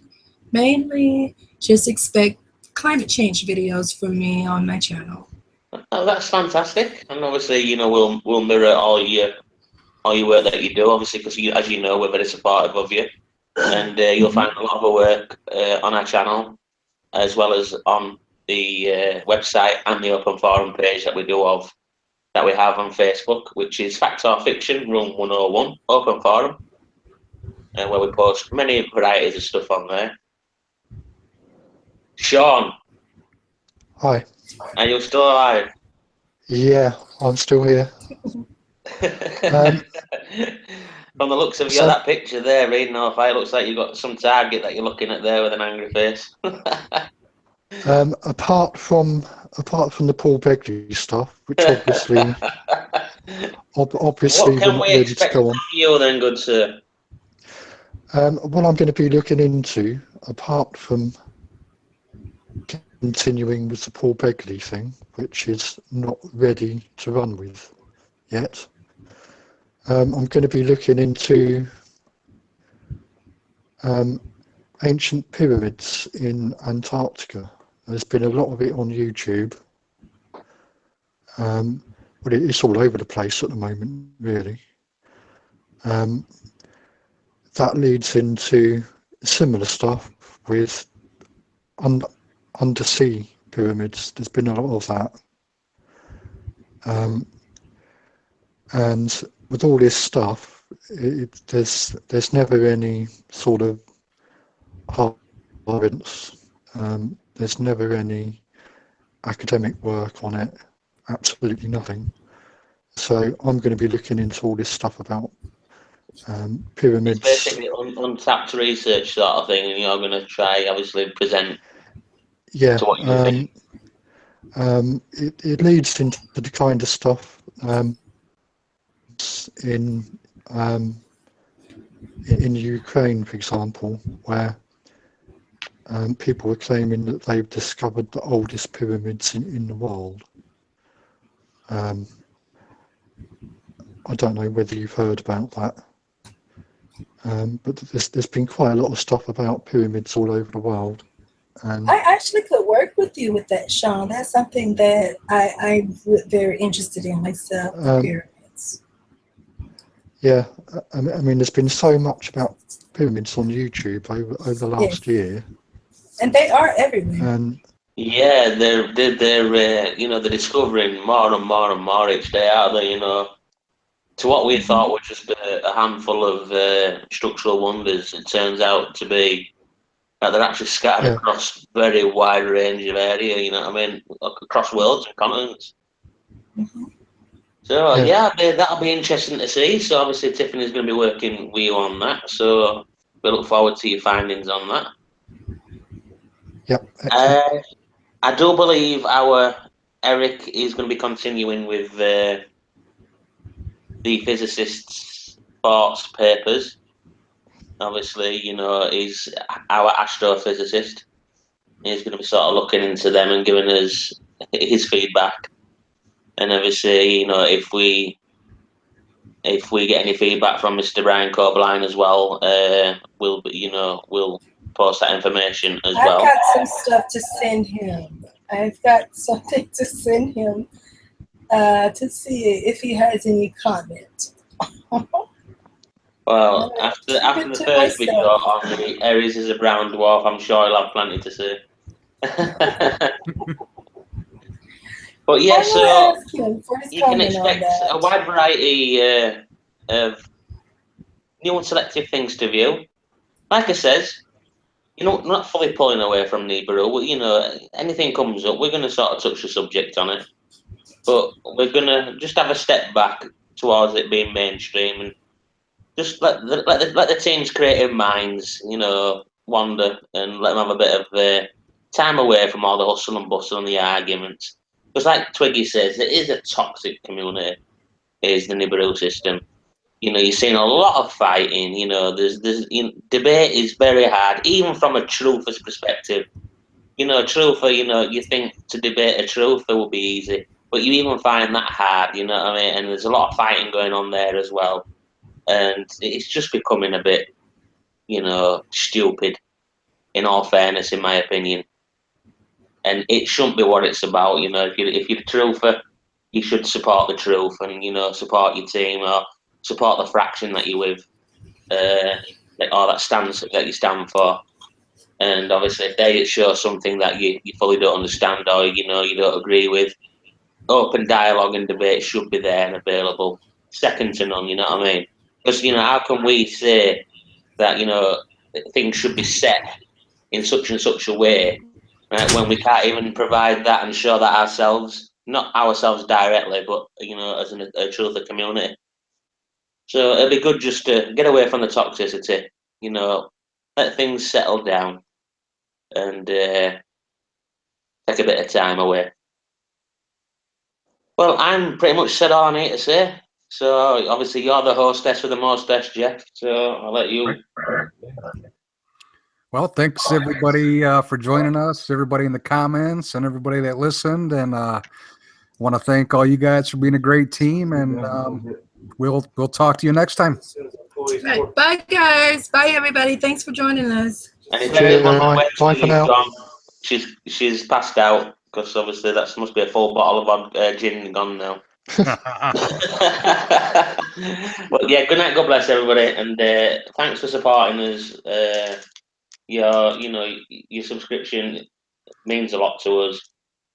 mainly just expect climate change videos from me on my channel. Oh, that's fantastic. And obviously, you know, we'll mirror all your work that you do, obviously, because as you know, we're very supportive of you, and you'll find a lot of our work on our channel, as well as on the website and the open forum page that we have on Facebook, which is Fact or Fiction Room 101 Open Forum, where we post many varieties of stuff on there. Sean, Hi. are you still alive? Yeah, I'm still here. From the looks of that picture there, reading off, it looks like you've got some target that you're looking at there with an angry face. Apart from the Paul Begley stuff, which obviously what can we expect from you then, good sir? What I'm going to be looking into, apart from continuing with the Paul Begley thing, which is not ready to run with yet, I'm going to be looking into ancient pyramids in Antarctica. There's been a lot of it on YouTube. But it's all over the place at the moment, really. That leads into similar stuff with undersea pyramids. There's been a lot of that. And with all this stuff, there's never any sort of hard evidence. There's never any academic work on it. Absolutely nothing. So I'm going to be looking into all this stuff about pyramids. It's basically untapped research sort of thing, and you're going to try, obviously, present to what you think. It leads into the kind of stuff in Ukraine, for example, where people are claiming that they've discovered the oldest pyramids in the world. I don't know whether you've heard about that, but there's been quite a lot of stuff about pyramids all over the world. And I actually could work with you with that, Sean. That's something that I'm very interested in myself, pyramids. Yeah, I mean, there's been so much about pyramids on YouTube over the last year. And they are everywhere. And yeah, they're they're discovering more and more and more each day, aren't they? You know, to what we thought were just a handful of structural wonders, it turns out to be that they're actually scattered across very wide range of area. You know what I mean? Across worlds and continents. So that'll be interesting to see. So obviously Tiffany's going to be working with you on that. So we look forward to your findings on that. Yep. I do believe our Eric is going to be continuing with the physicist's thoughts papers. Obviously, you know, he's our astrophysicist. He's going to be sort of looking into them and giving us his feedback. And obviously, you know, if we get any feedback from Mr. Brian Coberline as well, we'll post that information as well. I've got some stuff to send him. I've got something to send him to see if he has any comment. Well, after the first video on the Aries is a brown dwarf, I'm sure he'll have plenty to say. But yeah, so you can expect a wide variety of new and selective things to view. Like I says, you know, not fully pulling away from Nibiru. You know, anything comes up, we're going to sort of touch the subject on it, but we're going to just have a step back towards it being mainstream and just let the team's creative minds, you know, wander and let them have a bit of time away from all the hustle and bustle and the arguments. Because, like Twiggy says, it is a toxic community. Is the Nibiru system? You know, you're seeing a lot of fighting. You know, debate is very hard, even from a truther's perspective. You know, a truther, you know, you think to debate a truther will be easy, but you even find that hard. You know what I mean? And there's a lot of fighting going on there as well, and it's just becoming a bit, you know, stupid. In all fairness, in my opinion, and it shouldn't be what it's about. You know, if you're the truther, you should support the truth, and you know, support your team or support the fraction that you're with, or that stands that you stand for. And obviously, if they show something that you fully don't understand or you know you don't agree with, open dialogue and debate should be there and available, second to none. You know what I mean? Because you know, how can we say that you know things should be set in such and such a way, right, when we can't even provide that and show that ourselves, not ourselves directly, but you know, as a truther community. So it'd be good just to get away from the toxicity, you know, let things settle down and take a bit of time away. Well, I'm pretty much said all I need to say. So obviously you're the hostess with the mostess, Jeff. So I'll let you. Well, thanks everybody for joining us. Everybody in the comments and everybody that listened, and want to thank all you guys for being a great team. And we'll talk to you next time. Right. Bye, guys. Bye, everybody. Thanks for joining us. And if anyone Bye for now. gone, she's passed out because obviously that must be a full bottle of gin gone now. But yeah, good night, God bless everybody, and thanks for supporting us. Your subscription means a lot to us.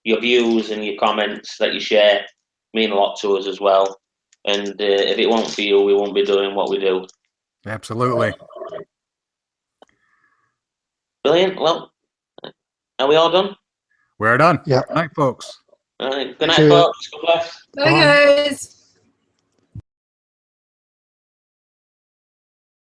Your views and your comments that you share mean a lot to us as well. And if it weren't for you, we won't be doing what we do. Absolutely. Brilliant. Well, are we all done? We're done. Yeah. Good night, folks. All right. Good night, Cheers. folks. God bless. Bye, guys.